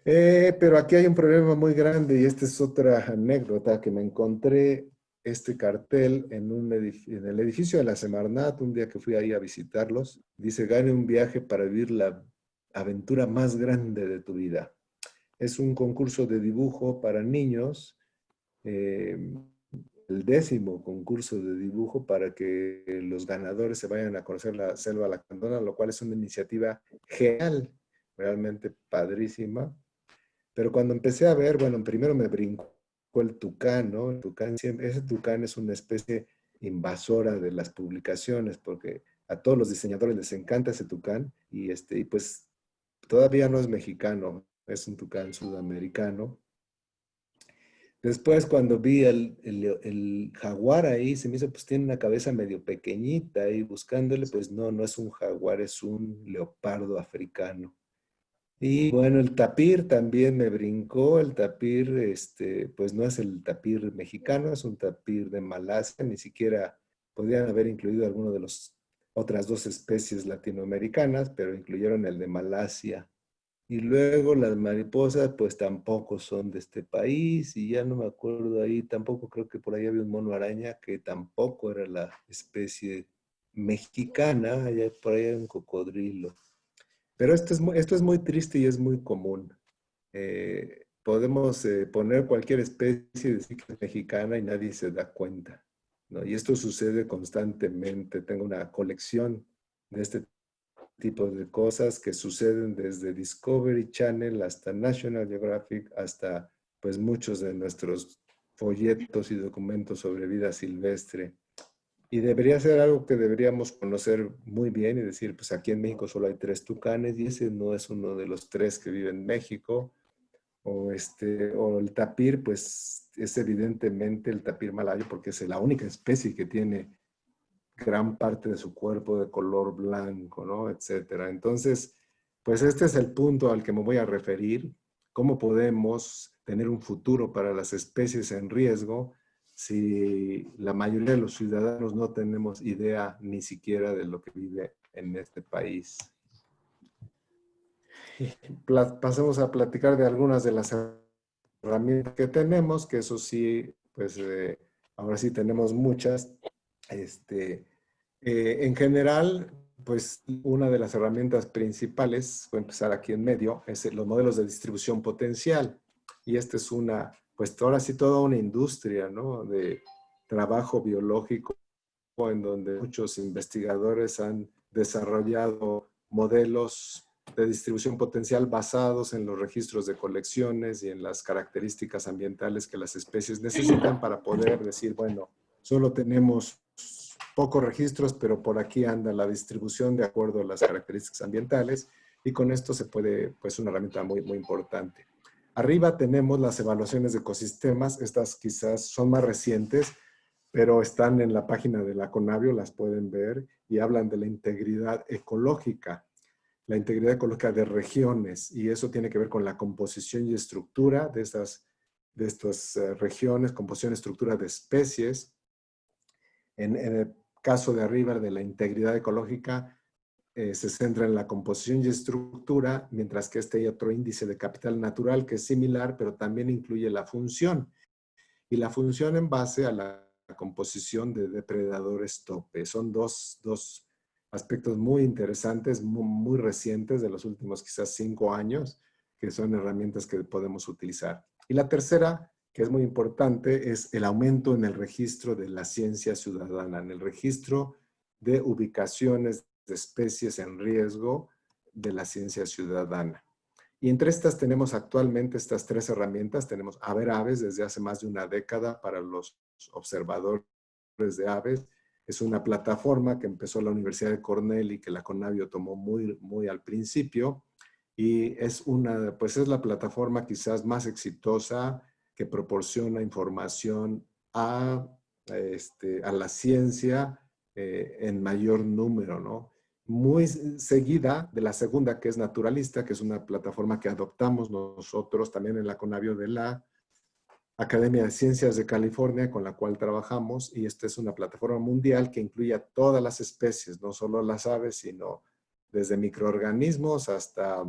Pero aquí hay un problema muy grande y esta es otra anécdota que me encontré este cartel en en el edificio de la Semarnat, un día que fui ahí a visitarlos. Dice, gane un viaje para vivir la aventura más grande de tu vida. Es un concurso de dibujo para niños, eh, el 10º concurso de dibujo para que los ganadores se vayan a conocer la Selva Lacandona, lo cual es una iniciativa genial, realmente padrísima. Pero cuando empecé a ver, bueno, primero me brincó el tucán, ¿no? Ese tucán es una especie invasora de las publicaciones, porque a todos los diseñadores les encanta ese tucán, y pues todavía no es mexicano, es un tucán sudamericano. Después cuando vi el jaguar ahí, se me hizo, pues tiene una cabeza medio pequeñita, y buscándole, pues no, no es un jaguar, es un leopardo africano. Y bueno, el tapir también me brincó. El tapir, pues no es el tapir mexicano, es un tapir de Malasia. Ni siquiera podrían haber incluido alguno de las otras dos especies latinoamericanas, pero incluyeron el de Malasia. Y luego las mariposas, pues tampoco son de este país, y ya no me acuerdo ahí, tampoco creo que por ahí había un mono araña que tampoco era la especie mexicana, allá por ahí hay un cocodrilo. Pero esto es muy triste y es muy común. Podemos poner cualquier especie y decir que es mexicana y nadie se da cuenta, ¿no? Y esto sucede constantemente. Tengo una colección de este tipo de cosas que suceden desde Discovery Channel hasta National Geographic, hasta pues muchos de nuestros folletos y documentos sobre vida silvestre. Y debería ser algo que deberíamos conocer muy bien y decir, pues aquí en México solo hay 3 tucanes y ese no es uno de los 3 que vive en México. O el tapir, pues es evidentemente el tapir malayo porque es la única especie que tiene gran parte de su cuerpo de color blanco, ¿no? Etcétera. Entonces, pues este es el punto al que me voy a referir. ¿Cómo podemos tener un futuro para las especies en riesgo si la mayoría de los ciudadanos no tenemos idea ni siquiera de lo que vive en este país? Pasemos a platicar de algunas de las herramientas que tenemos, que eso sí, pues ahora sí tenemos muchas. En general, pues una de las herramientas principales, voy a empezar aquí en medio, es los modelos de distribución potencial. Y esta es pues ahora sí toda una industria, ¿no? De trabajo biológico en donde muchos investigadores han desarrollado modelos de distribución potencial basados en los registros de colecciones y en las características ambientales que las especies necesitan para poder decir, bueno, solo tenemos pocos registros, pero por aquí anda la distribución de acuerdo a las características ambientales, y con esto se puede, pues una herramienta muy, muy importante. Arriba tenemos las evaluaciones de ecosistemas. Estas quizás son más recientes, pero están en la página de la Conavio, las pueden ver, y hablan de la integridad ecológica de regiones, y eso tiene que ver con la composición y estructura de estas regiones, composición y estructura de especies. En el caso de arriba de la integridad ecológica, se centra en la composición y estructura, mientras que hay otro índice de capital natural que es similar, pero también incluye la función. Y la función en base a la composición de depredadores tope. Son dos aspectos muy interesantes, muy recientes, de los últimos quizás 5 años, que son herramientas que podemos utilizar. Y la tercera, que es muy importante, es el aumento en el registro de la ciencia ciudadana, en el registro de ubicaciones de especies en riesgo de la ciencia ciudadana. Y entre estas tenemos actualmente estas 3 herramientas. Tenemos Haber Aves desde hace más de una década para los observadores de aves. Es una plataforma que empezó la Universidad de Cornell y que la Conavio tomó muy, muy al principio. Y pues es la plataforma quizás más exitosa que proporciona información a la ciencia en mayor número, ¿no? muy seguida de la segunda, que es Naturalista, que es una plataforma que adoptamos nosotros también en la Conavio de la Academia de Ciencias de California, con la cual trabajamos, y esta es una plataforma mundial que incluye a todas las especies, no solo las aves, sino desde microorganismos hasta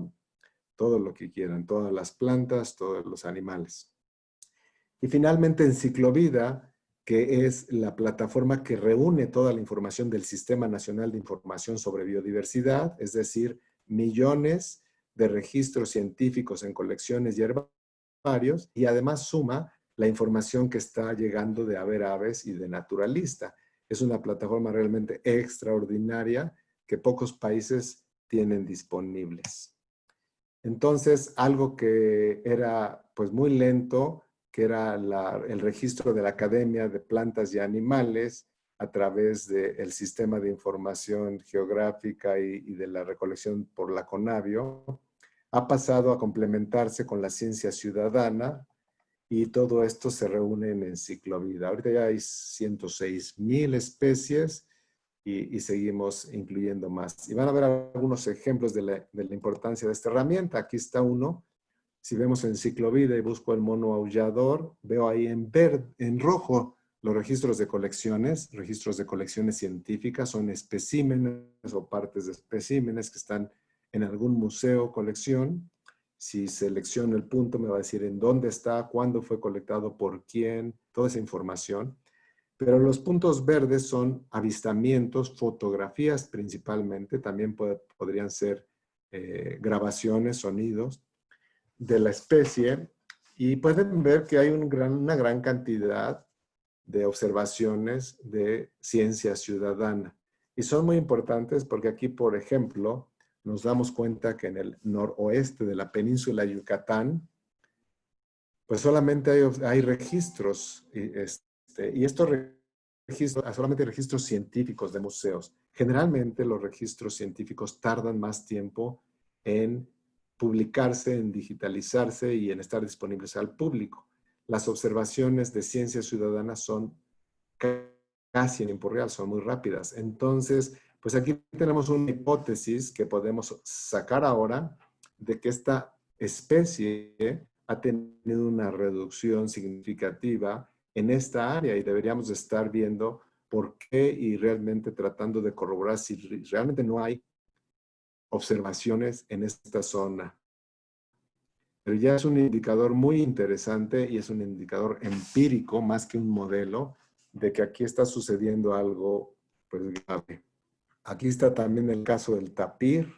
todo lo que quieran, todas las plantas, todos los animales. Y finalmente Enciclovida, que es la plataforma que reúne toda la información del Sistema Nacional de Información sobre Biodiversidad, es decir, millones de registros científicos en colecciones y herbarios, y además suma la información que está llegando de Haber Aves y de Naturalista. Es una plataforma realmente extraordinaria que pocos países tienen disponibles. Entonces, algo que era pues muy lento, que era el registro de la Academia de Plantas y Animales a través del Sistema de Información Geográfica y de la recolección por la Conavio, ha pasado a complementarse con la ciencia ciudadana, y todo esto se reúne en Enciclovida. Ahorita ya hay 106,000 especies y seguimos incluyendo más. Y van a ver algunos ejemplos de la importancia de esta herramienta. Aquí está uno. Si vemos Enciclovida y busco el mono aullador, veo ahí en verde, en rojo, los registros de colecciones científicas, son especímenes o partes de especímenes que están en algún museo o colección. Si selecciono el punto, me va a decir en dónde está, cuándo fue colectado, por quién, toda esa información. Pero los puntos verdes son avistamientos, fotografías principalmente, también podrían ser grabaciones, sonidos de la especie, y pueden ver que hay una gran cantidad de observaciones de ciencia ciudadana. Y son muy importantes porque aquí, por ejemplo, nos damos cuenta que en el noroeste de la península de Yucatán, pues solamente hay registros, y estos registros, solamente registros científicos de museos. Generalmente los registros científicos tardan más tiempo en publicarse, en digitalizarse y en estar disponibles al público. Las observaciones de ciencia ciudadana son casi en tiempo real, son muy rápidas. Entonces, pues aquí tenemos una hipótesis que podemos sacar ahora de que esta especie ha tenido una reducción significativa en esta área y deberíamos estar viendo por qué y realmente tratando de corroborar si realmente no hay observaciones en esta zona. Pero ya es un indicador muy interesante y es un indicador empírico más que un modelo de que aquí está sucediendo algo pues grave. Aquí está también el caso del tapir,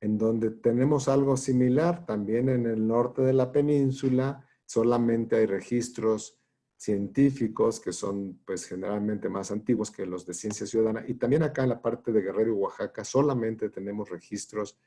en donde tenemos algo similar. También en el norte de la península solamente hay registros científicos que son pues generalmente más antiguos que los de ciencia ciudadana. Y también acá en la parte de Guerrero y Oaxaca solamente tenemos registros.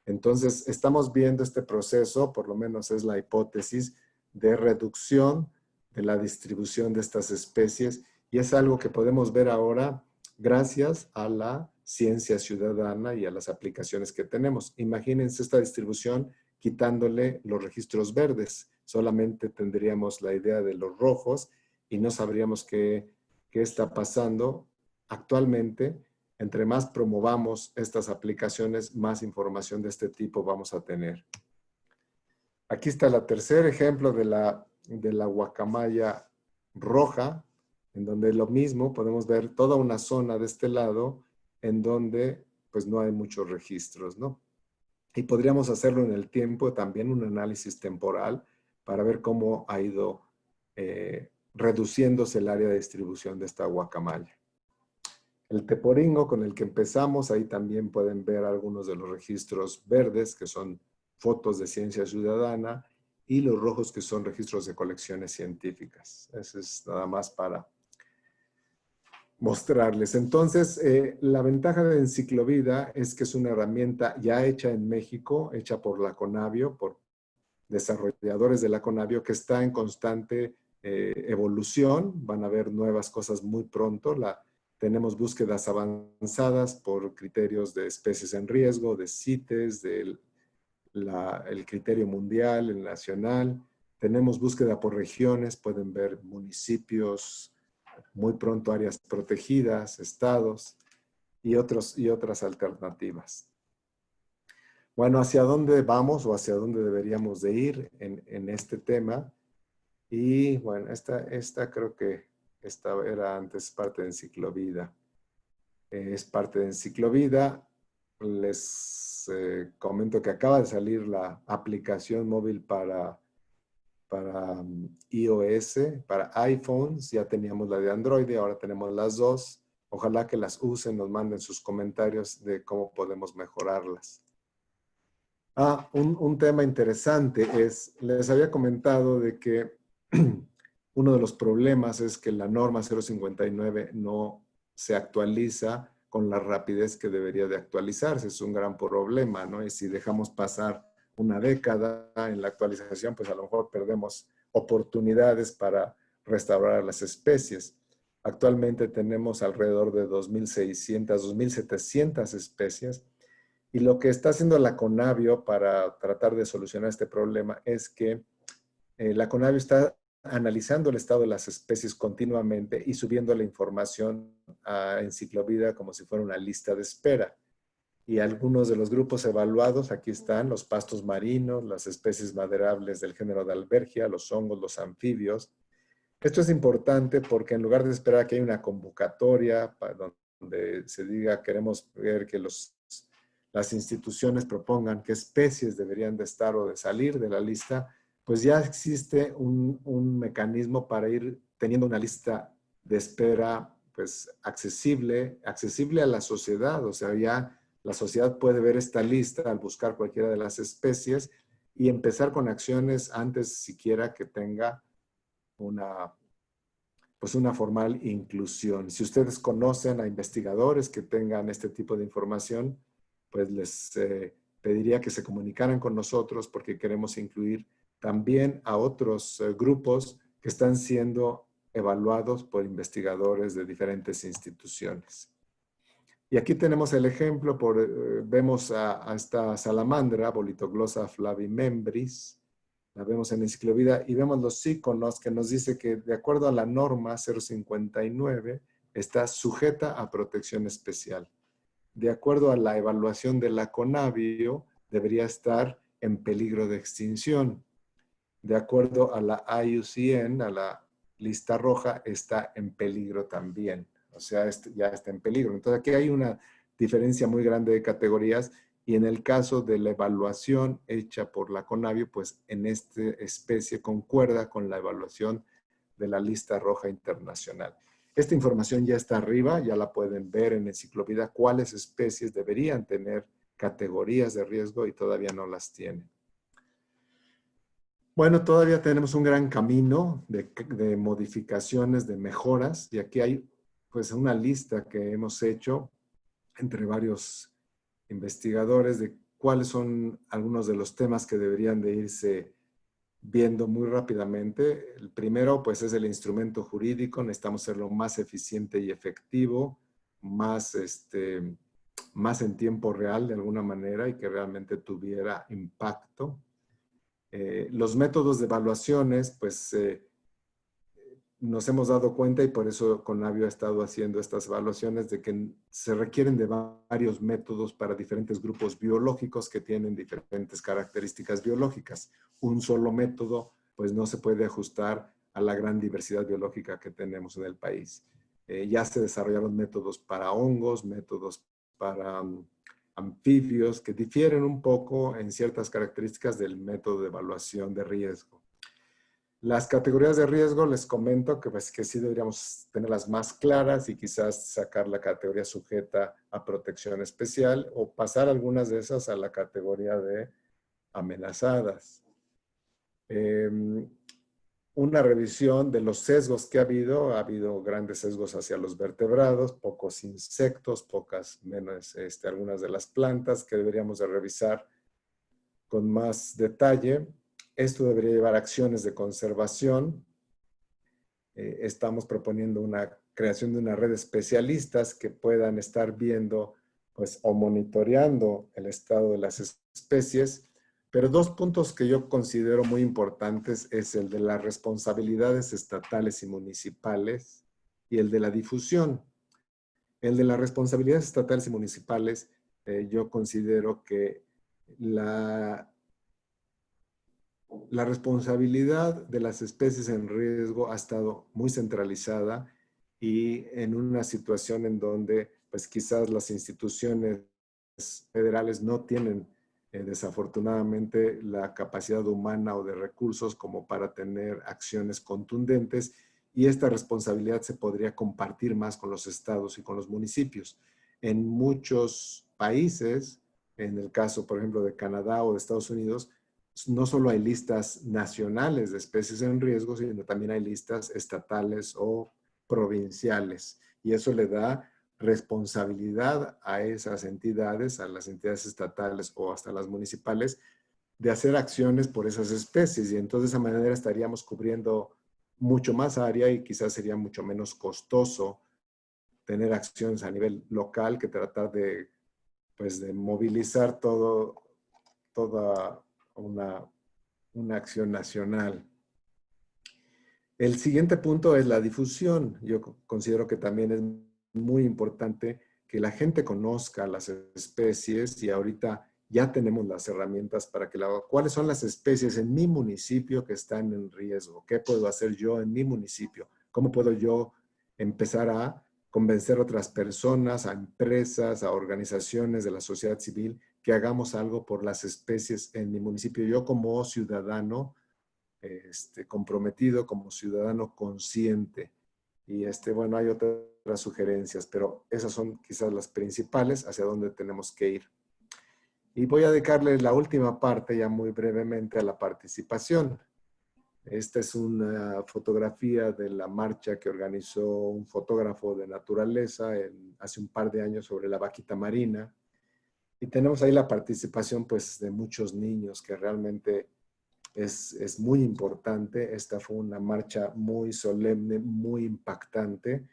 Entonces estamos viendo este proceso, por lo menos es la hipótesis, de reducción de la distribución de estas especies, y es algo que podemos ver ahora gracias a la ciencia ciudadana y a las aplicaciones que tenemos. Imagínense esta distribución quitándole los registros verdes. Solamente tendríamos la idea de los rojos y no sabríamos qué está pasando actualmente. Entre más promovamos estas aplicaciones, más información de este tipo vamos a tener. Aquí está el tercer ejemplo de la guacamaya roja, en donde lo mismo podemos ver toda una zona de este lado en donde pues no hay muchos registros, ¿no? Y podríamos hacerlo en el tiempo, también un análisis temporal para ver cómo ha ido reduciéndose el área de distribución de esta guacamaya. El teporingo con el que empezamos, ahí también pueden ver algunos de los registros verdes, que son fotos de ciencia ciudadana, y los rojos, que son registros de colecciones científicas. Eso es nada más para mostrarles. Entonces, la ventaja de Enciclovida es que es una herramienta ya hecha en México, hecha por la Conavio, por desarrolladores de la Conavio, que está en constante evolución. Van a ver nuevas cosas muy pronto. Tenemos búsquedas avanzadas por criterios de especies en riesgo, de CITES, el criterio mundial, el nacional. Tenemos búsqueda por regiones, pueden ver municipios, muy pronto áreas protegidas, estados. y otras alternativas. Bueno, ¿hacia dónde vamos o hacia dónde deberíamos de ir en este tema? Y bueno, esta creo que era antes parte de Enciclovida. Es parte de Enciclovida. Les comento que acaba de salir la aplicación móvil para iOS, para iPhones. Ya teníamos la de Android y ahora tenemos las dos. Ojalá que las usen, nos manden sus comentarios de cómo podemos mejorarlas. Un tema interesante es, les había comentado de que uno de los problemas es que la norma 059 no se actualiza con la rapidez que debería de actualizarse. Es un gran problema, ¿no? Y si dejamos pasar una década en la actualización, pues a lo mejor perdemos oportunidades para restaurar las especies. Actualmente tenemos alrededor de 2.600, 2.700 especies. Y lo que está haciendo la Conavio para tratar de solucionar este problema es que la Conavio está analizando el estado de las especies continuamente y subiendo la información a Enciclovida como si fuera una lista de espera. Y algunos de los grupos evaluados, aquí están los pastos marinos, las especies maderables del género de Albergia, los hongos, los anfibios. Esto es importante porque en lugar de esperar a que haya una convocatoria donde se diga queremos ver que las instituciones propongan qué especies deberían de estar o de salir de la lista, pues ya existe un mecanismo para ir teniendo una lista de espera pues accesible a la sociedad. O sea, ya la sociedad puede ver esta lista al buscar cualquiera de las especies y empezar con acciones antes siquiera que tenga una formal inclusión. Si ustedes conocen a investigadores que tengan este tipo de información, pues les pediría que se comunicaran con nosotros porque queremos incluir también a otros grupos que están siendo evaluados por investigadores de diferentes instituciones. Y aquí tenemos el ejemplo, vemos a esta salamandra, Bolitoglossa flavimembris, la vemos en Enciclovida y vemos los iconos que nos dice que de acuerdo a la norma 059 está sujeta a protección especial. De acuerdo a la evaluación de la Conavio, debería estar en peligro de extinción. De acuerdo a la IUCN, a la lista roja, está en peligro también. O sea, ya está en peligro. Entonces aquí hay una diferencia muy grande de categorías y en el caso de la evaluación hecha por la Conavio, pues en esta especie concuerda con la evaluación de la lista roja internacional. Esta información ya está arriba, ya la pueden ver en Enciclovida cuáles especies deberían tener categorías de riesgo y todavía no las tienen. Bueno, todavía tenemos un gran camino de modificaciones, de mejoras, y aquí hay pues una lista que hemos hecho entre varios investigadores de cuáles son algunos de los temas que deberían de irse viendo muy rápidamente. El primero pues es el instrumento jurídico, necesitamos hacerlo más eficiente y efectivo, más en tiempo real de alguna manera y que realmente tuviera impacto. Los métodos de evaluaciones, pues nos hemos dado cuenta y por eso Conavio ha estado haciendo estas evaluaciones de que se requieren de varios métodos para diferentes grupos biológicos que tienen diferentes características biológicas. Un solo método, pues no se puede ajustar a la gran diversidad biológica que tenemos en el país. Ya se desarrollaron métodos para hongos, métodos para anfibios que difieren un poco en ciertas características del método de evaluación de riesgo. Las categorías de riesgo les comento que, pues, que sí deberíamos tenerlas más claras y quizás sacar la categoría sujeta a protección especial o pasar algunas de esas a la categoría de amenazadas. Una revisión de los sesgos que ha habido grandes sesgos hacia los vertebrados, pocos insectos, menos algunas de las plantas que deberíamos de revisar con más detalle. Esto debería llevar acciones de conservación. Estamos proponiendo una creación de una red de especialistas que puedan estar viendo pues, o monitoreando el estado de las especies. Pero dos puntos que yo considero muy importantes es el de las responsabilidades estatales y municipales y el de la difusión. El de las responsabilidades estatales y municipales, yo considero que la responsabilidad de las especies en riesgo ha estado muy centralizada y en una situación en donde pues quizás las instituciones federales no tienen desafortunadamente la capacidad humana o de recursos como para tener acciones contundentes, y esta responsabilidad se podría compartir más con los estados y con los municipios. En muchos países, en el caso por ejemplo de Canadá o de Estados Unidos, no solo hay listas nacionales de especies en riesgo, sino también hay listas estatales o provinciales. Y eso le da responsabilidad a esas entidades, a las entidades estatales o hasta las municipales, de hacer acciones por esas especies. Y entonces de esa manera estaríamos cubriendo mucho más área y quizás sería mucho menos costoso tener acciones a nivel local que tratar de, pues, de movilizar toda una acción nacional. El siguiente punto es la difusión. Yo considero que también es muy importante que la gente conozca las especies, y ahorita ya tenemos las herramientas para que cuáles son las especies en mi municipio que están en riesgo. ¿Qué puedo hacer yo en mi municipio? ¿Cómo puedo yo empezar a convencer a otras personas, a empresas, a organizaciones de la sociedad civil que hagamos algo por las especies en mi municipio? Yo como ciudadano comprometido, como ciudadano consciente. Y bueno, hay otras sugerencias, pero esas son quizás las principales hacia donde tenemos que ir. Y voy a dedicarles la última parte ya muy brevemente a la participación. Esta es una fotografía de la marcha que organizó un fotógrafo de naturaleza hace un par de años sobre la vaquita marina. Y tenemos ahí la participación pues de muchos niños, que realmente es muy importante. Esta fue una marcha muy solemne, muy impactante,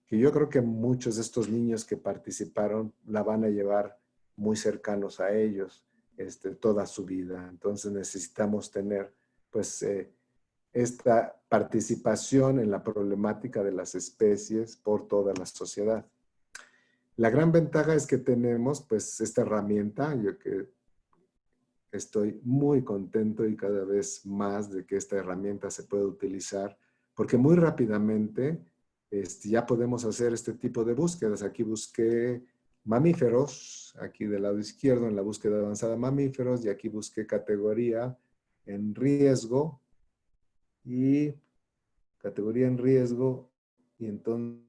que yo creo que muchos de estos niños que participaron la van a llevar muy cercanos a ellos toda su vida. Entonces necesitamos tener pues esta participación en la problemática de las especies por toda la sociedad. La gran ventaja es que tenemos pues esta herramienta. Yo que estoy muy contento y cada vez más de que esta herramienta se pueda utilizar, porque muy rápidamente ya podemos hacer este tipo de búsquedas. Aquí busqué mamíferos, aquí del lado izquierdo en la búsqueda avanzada mamíferos, y aquí busqué categoría en riesgo y categoría en riesgo, y entonces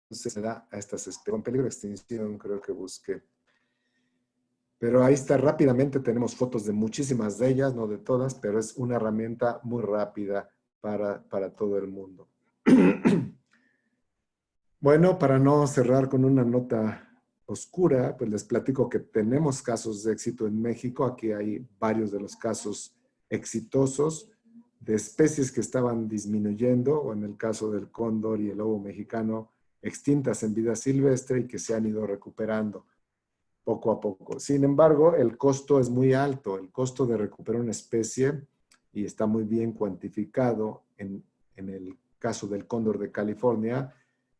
se da a estas especies. Con peligro de extinción creo que busqué. Pero ahí está, rápidamente tenemos fotos de muchísimas de ellas, no de todas, pero es una herramienta muy rápida para todo el mundo. Bueno, para no cerrar con una nota oscura, pues les platico que tenemos casos de éxito en México. Aquí hay varios de los casos exitosos de especies que estaban disminuyendo, o en el caso del cóndor y el lobo mexicano, extintas en vida silvestre y que se han ido recuperando poco a poco. Sin embargo, el costo es muy alto. El costo de recuperar una especie, y está muy bien cuantificado en el caso del cóndor de California,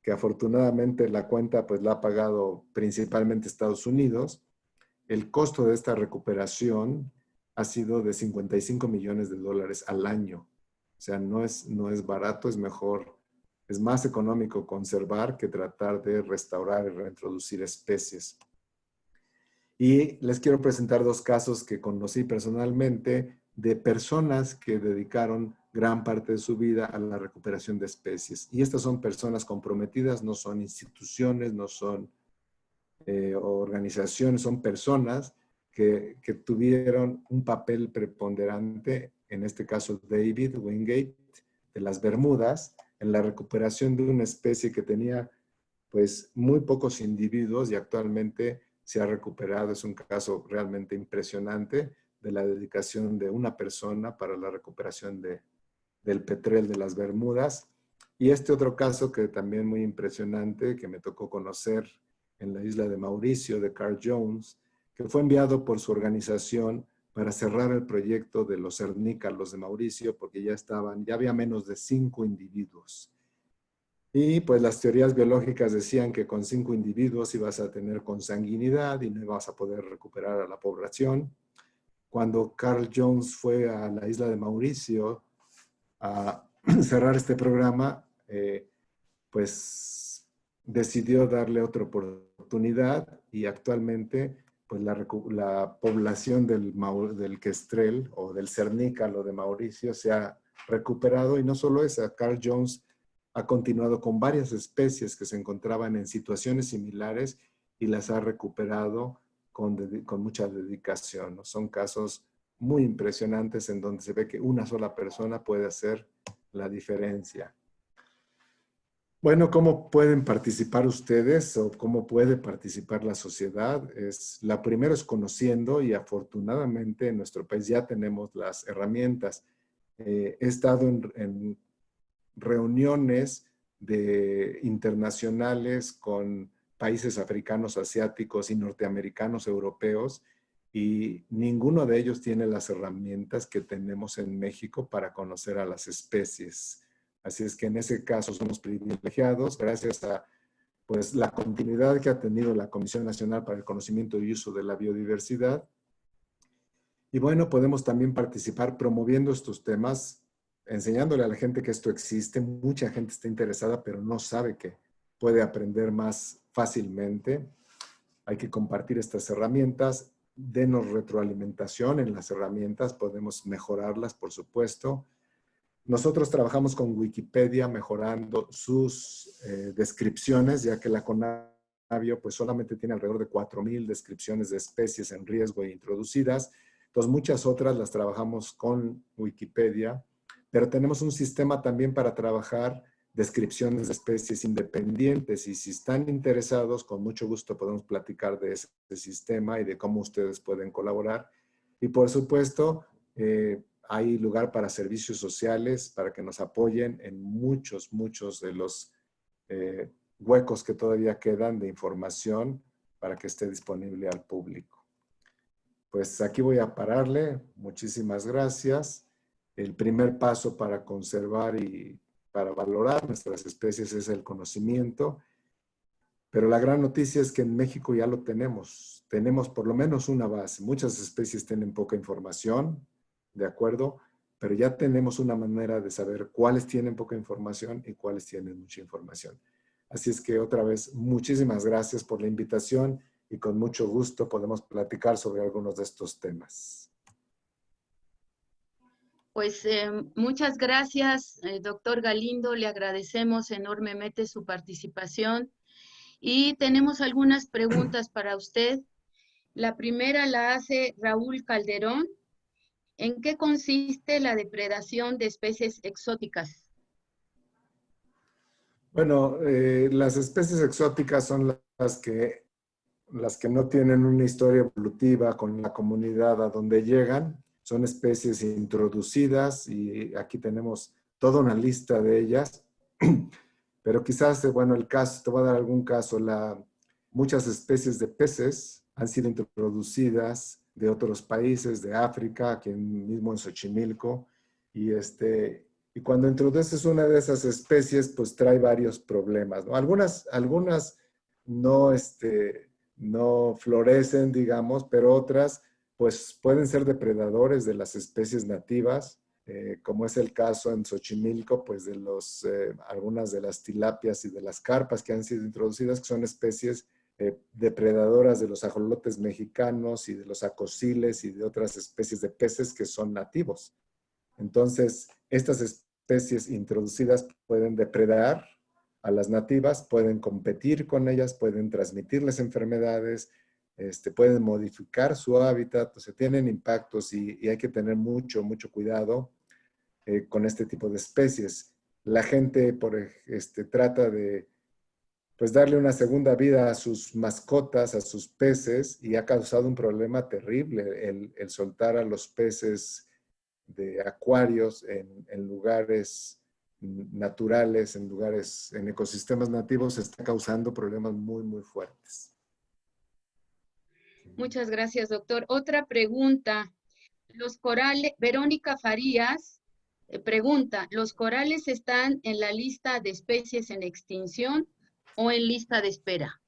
que afortunadamente la cuenta pues la ha pagado principalmente Estados Unidos. El costo de esta recuperación ha sido de $55 millones al año. O sea, no es barato, es mejor, es más económico conservar que tratar de restaurar y reintroducir especies. Y les quiero presentar dos casos que conocí personalmente de personas que dedicaron gran parte de su vida a la recuperación de especies. Y estas son personas comprometidas, no son instituciones, no son organizaciones, son personas que tuvieron un papel preponderante, en este caso David Wingate, de las Bermudas, en la recuperación de una especie que tenía pues muy pocos individuos, y actualmente se ha recuperado. Es un caso realmente impresionante de la dedicación de una persona para la recuperación del petrel de las Bermudas. Y este otro caso que también muy impresionante, que me tocó conocer en la isla de Mauricio, de Carl Jones, que fue enviado por su organización para cerrar el proyecto de los cernícalos de Mauricio, porque ya había menos de 5 individuos. Y pues las teorías biológicas decían que con 5 individuos ibas a tener consanguinidad y no ibas a poder recuperar a la población. Cuando Carl Jones fue a la isla de Mauricio a cerrar este programa, pues decidió darle otra oportunidad y actualmente pues la población del kestrel o del cernícalo de Mauricio se ha recuperado, y no solo esa, Carl Jones ha continuado con varias especies que se encontraban en situaciones similares y las ha recuperado con mucha dedicación, ¿no? Son casos muy impresionantes en donde se ve que una sola persona puede hacer la diferencia. Bueno, ¿cómo pueden participar ustedes o cómo puede participar la sociedad? La primera es conociendo, y afortunadamente en nuestro país ya tenemos las herramientas. He estado en reuniones internacionales con países africanos, asiáticos y norteamericanos, europeos, y ninguno de ellos tiene las herramientas que tenemos en México para conocer a las especies. Así es que en ese caso somos privilegiados gracias a pues, la continuidad que ha tenido la Comisión Nacional para el Conocimiento y Uso de la Biodiversidad. Y bueno, podemos también participar promoviendo estos temas, enseñándole a la gente que esto existe. Mucha gente está interesada, pero no sabe que puede aprender más fácilmente. Hay que compartir estas herramientas, denos retroalimentación en las herramientas, podemos mejorarlas, por supuesto. Nosotros trabajamos con Wikipedia mejorando sus descripciones, ya que la CONABIO pues solamente tiene alrededor de 4,000 descripciones de especies en riesgo e introducidas. Entonces muchas otras las trabajamos con Wikipedia, pero tenemos un sistema también para trabajar descripciones de especies independientes, y si están interesados, con mucho gusto podemos platicar de ese sistema y de cómo ustedes pueden colaborar. Y por supuesto, hay lugar para servicios sociales, para que nos apoyen en muchos de los huecos que todavía quedan de información para que esté disponible al público. Pues aquí voy a pararle. Muchísimas gracias. El primer paso para conservar y para valorar nuestras especies es el conocimiento. Pero la gran noticia es que en México ya lo tenemos. Tenemos por lo menos una base. Muchas especies tienen poca información, ¿de acuerdo? Pero ya tenemos una manera de saber cuáles tienen poca información y cuáles tienen mucha información. Así es que otra vez, muchísimas gracias por la invitación y con mucho gusto podemos platicar sobre algunos de estos temas. Pues muchas gracias, doctor Galindo. Le agradecemos enormemente su participación y tenemos algunas preguntas para usted. La primera la hace Raúl Calderón. ¿En qué consiste la depredación de especies exóticas? Bueno, las especies exóticas son las que no tienen una historia evolutiva con la comunidad a donde llegan. Son especies introducidas y aquí tenemos toda una lista de ellas. Pero quizás, bueno, el caso, te voy a dar algún caso. Muchas especies de peces han sido introducidas de otros países, de África, aquí mismo en Xochimilco, y cuando introduces una de esas especies, pues trae varios problemas, ¿no? Algunas no florecen, digamos, pero otras pues pueden ser depredadores de las especies nativas, como es el caso en Xochimilco, pues de algunas de las tilapias y de las carpas que han sido introducidas, que son especies depredadoras de los ajolotes mexicanos y de los acosiles y de otras especies de peces que son nativos. Entonces, estas especies introducidas pueden depredar a las nativas, pueden competir con ellas, pueden transmitirles enfermedades, pueden modificar su hábitat, o sea, tienen impactos y hay que tener mucho cuidado con este tipo de especies. La gente trata de pues darle una segunda vida a sus mascotas, a sus peces, y ha causado un problema terrible el soltar a los peces de acuarios en lugares naturales, en ecosistemas nativos, está causando problemas muy fuertes. Muchas gracias, doctor. Otra pregunta. Los corales, Verónica Farías Pregunta, ¿los corales están en la lista de especies en extinción o en lista de espera?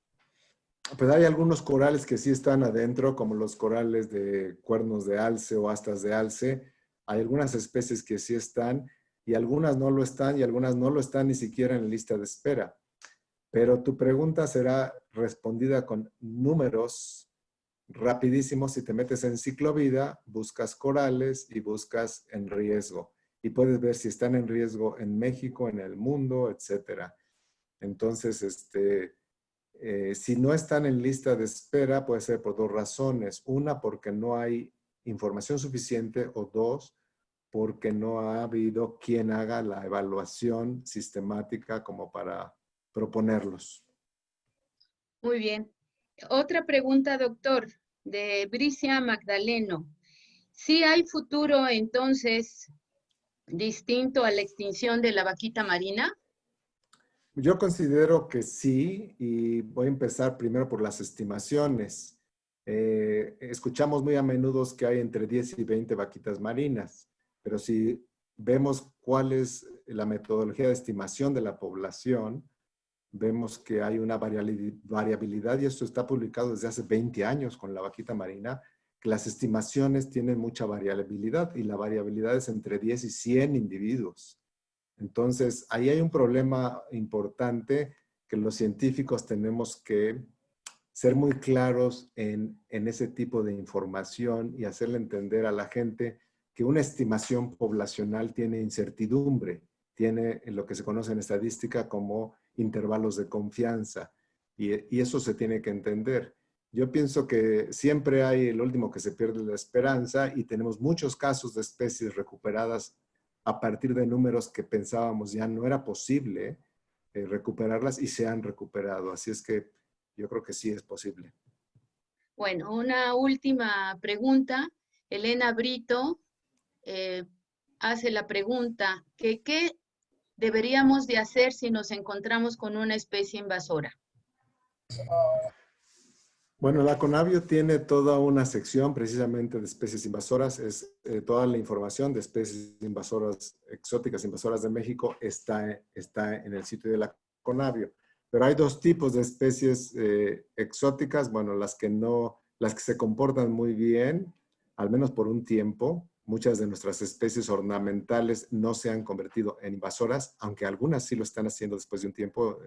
Pues hay algunos corales que sí están adentro, como los corales de cuernos de alce o astas de alce. Hay algunas especies que sí están y algunas no lo están y algunas no lo están ni siquiera en lista de espera. Pero tu pregunta será respondida con números rapidísimos. Si te metes en Ciclovida, buscas corales y buscas en riesgo. Y puedes ver si están en riesgo en México, en el mundo, etcétera. Entonces, si no están en lista de espera, puede ser por dos razones. Una, porque no hay información suficiente, o dos, porque no ha habido quien haga la evaluación sistemática como para proponerlos. Muy bien. Otra pregunta, doctor, de Bricia Magdaleno. ¿Sí hay futuro entonces distinto a la extinción de la vaquita marina? Yo considero que sí, y voy a empezar primero por las estimaciones. Escuchamos muy a menudo que hay entre 10 y 20 vaquitas marinas, pero si vemos cuál es la metodología de estimación de la población, vemos que hay una variabilidad, y esto está publicado desde hace 20 años con la vaquita marina, que las estimaciones tienen mucha variabilidad, y la variabilidad es entre 10 y 100 individuos. Entonces, ahí hay un problema importante que los científicos tenemos que ser muy claros en ese tipo de información y hacerle entender a la gente que una estimación poblacional tiene incertidumbre, tiene lo que se conoce en estadística como intervalos de confianza, y eso se tiene que entender. Yo pienso que siempre hay el último que se pierde la esperanza, y tenemos muchos casos de especies recuperadas a partir de números que pensábamos ya no era posible recuperarlas, y se han recuperado. Así es que yo creo que sí es posible. Bueno, una última pregunta. Elena Brito eh, hace la pregunta que ¿qué deberíamos de hacer si nos encontramos con una especie invasora? Bueno, la Conavio tiene toda una sección precisamente de especies invasoras. Toda la información de especies invasoras, exóticas invasoras de México, está en el sitio de la Conavio. Pero hay dos tipos de especies exóticas. Bueno, las que se comportan muy bien, al menos por un tiempo. Muchas de nuestras especies ornamentales no se han convertido en invasoras, aunque algunas sí lo están haciendo después de un tiempo.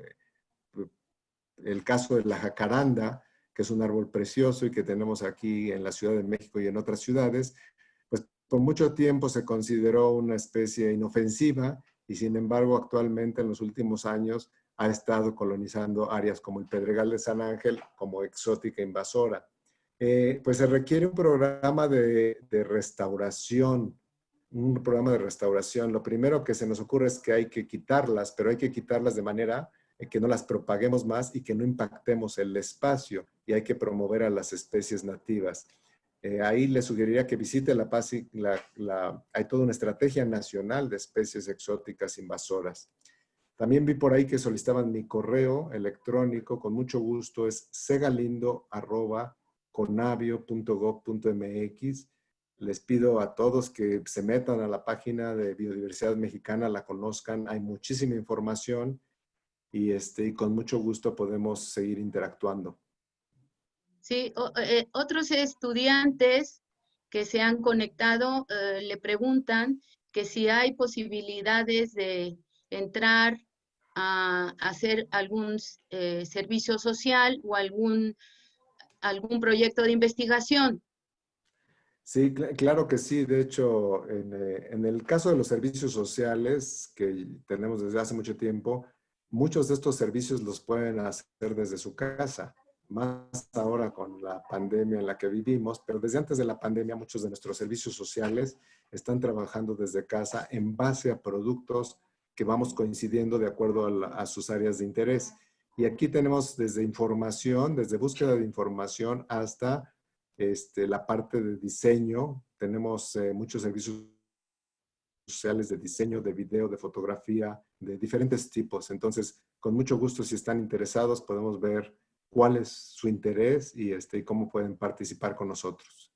El caso de la jacaranda, que es un árbol precioso y que tenemos aquí en la Ciudad de México y en otras ciudades, pues por mucho tiempo se consideró una especie inofensiva, y sin embargo actualmente en los últimos años ha estado colonizando áreas como el Pedregal de San Ángel como exótica invasora. Pues se requiere un programa de restauración, un programa de restauración. Lo primero que se nos ocurre es que hay que quitarlas, pero hay que quitarlas de manera que no las propaguemos más y que no impactemos el espacio, y hay que promover a las especies nativas. Ahí le sugeriría que visite la PAS. Hay toda una estrategia nacional de especies exóticas invasoras. También vi por ahí que solicitaban mi correo electrónico. Con mucho gusto, es cgalindo@conavio.gov.mx. Les pido a todos que se metan a la página de Biodiversidad Mexicana, la conozcan. Hay muchísima información, y con mucho gusto podemos seguir interactuando. Sí, otros estudiantes que se han conectado le preguntan que si hay posibilidades de entrar a hacer algún servicio social o algún proyecto de investigación. Sí, claro que sí. De hecho, en el caso de los servicios sociales que tenemos desde hace mucho tiempo, muchos de estos servicios los pueden hacer desde su casa, más ahora con la pandemia en la que vivimos, pero desde antes de la pandemia muchos de nuestros servicios sociales están trabajando desde casa en base a productos que vamos coincidiendo de acuerdo a sus áreas de interés. Y aquí tenemos desde información, desde búsqueda de información hasta la parte de diseño. Tenemos muchos servicios sociales de diseño, de video, de fotografía, de diferentes tipos. Entonces, con mucho gusto, si están interesados, podemos ver cuál es su interés y cómo pueden participar con nosotros.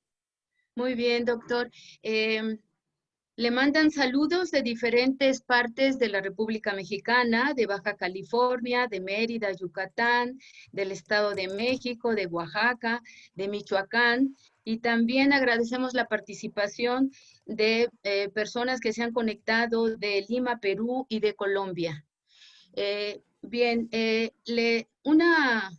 Muy bien, doctor. Le mandan saludos de diferentes partes de la República Mexicana, de Baja California, de Mérida, Yucatán, del Estado de México, de Oaxaca, de Michoacán, y también agradecemos la participación de personas que se han conectado de Lima, Perú y de Colombia. Bien, una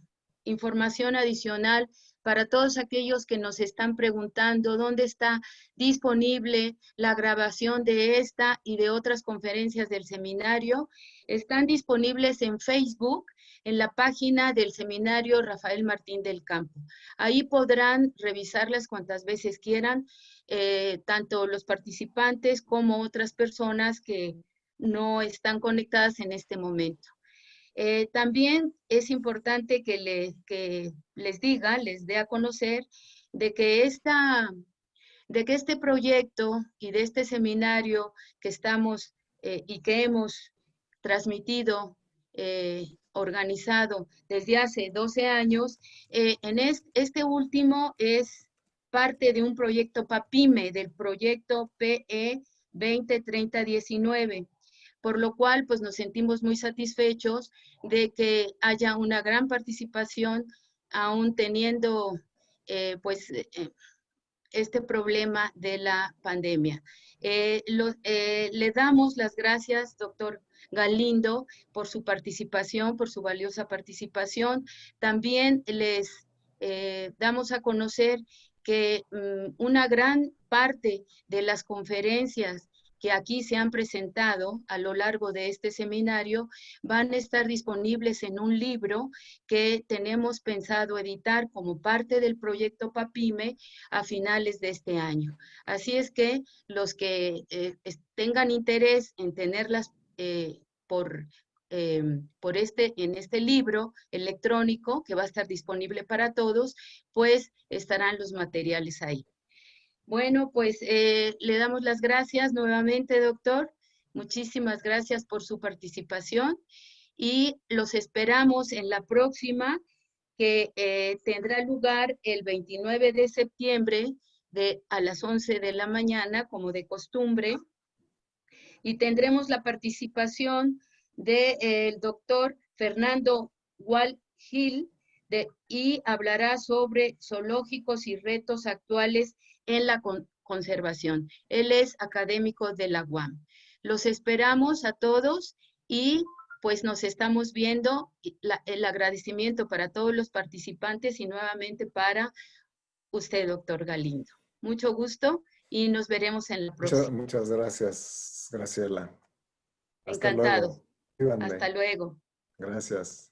información adicional para todos aquellos que nos están preguntando dónde está disponible la grabación de esta y de otras conferencias del seminario. Están disponibles en Facebook, en la página del seminario Rafael Martín del Campo. Ahí podrán revisarlas cuantas veces quieran, tanto los participantes como otras personas que no están conectadas en este momento. También es importante que les dé a conocer de que este proyecto y de este seminario que estamos y que hemos transmitido, organizado desde hace 12 años, este último es parte de un proyecto PAPIME, del proyecto PE 2030-19, por lo cual pues nos sentimos muy satisfechos de que haya una gran participación, aún teniendo este problema de la pandemia. Le damos las gracias, doctor Galindo, por su participación, por su valiosa participación. También les damos a conocer que una gran parte de las conferencias que aquí se han presentado a lo largo de este seminario van a estar disponibles en un libro que tenemos pensado editar como parte del proyecto PAPIME a finales de este año. Así es que los que tengan interés en tenerlas en este libro electrónico que va a estar disponible para todos, pues estarán los materiales ahí. Bueno, pues le damos las gracias nuevamente, doctor. Muchísimas gracias por su participación y los esperamos en la próxima, que tendrá lugar el 29 de septiembre a las 11 de la mañana, como de costumbre, y tendremos la participación del doctor Fernando Walgil, y hablará sobre zoológicos y retos actuales en la conservación. Él es académico de la UAM. Los esperamos a todos y pues nos estamos viendo. El agradecimiento para todos los participantes y nuevamente para usted, doctor Galindo. Mucho gusto y nos veremos en la próxima. Muchas gracias, Graciela. Hasta Encantado. luego. Síganme. Hasta luego. Gracias.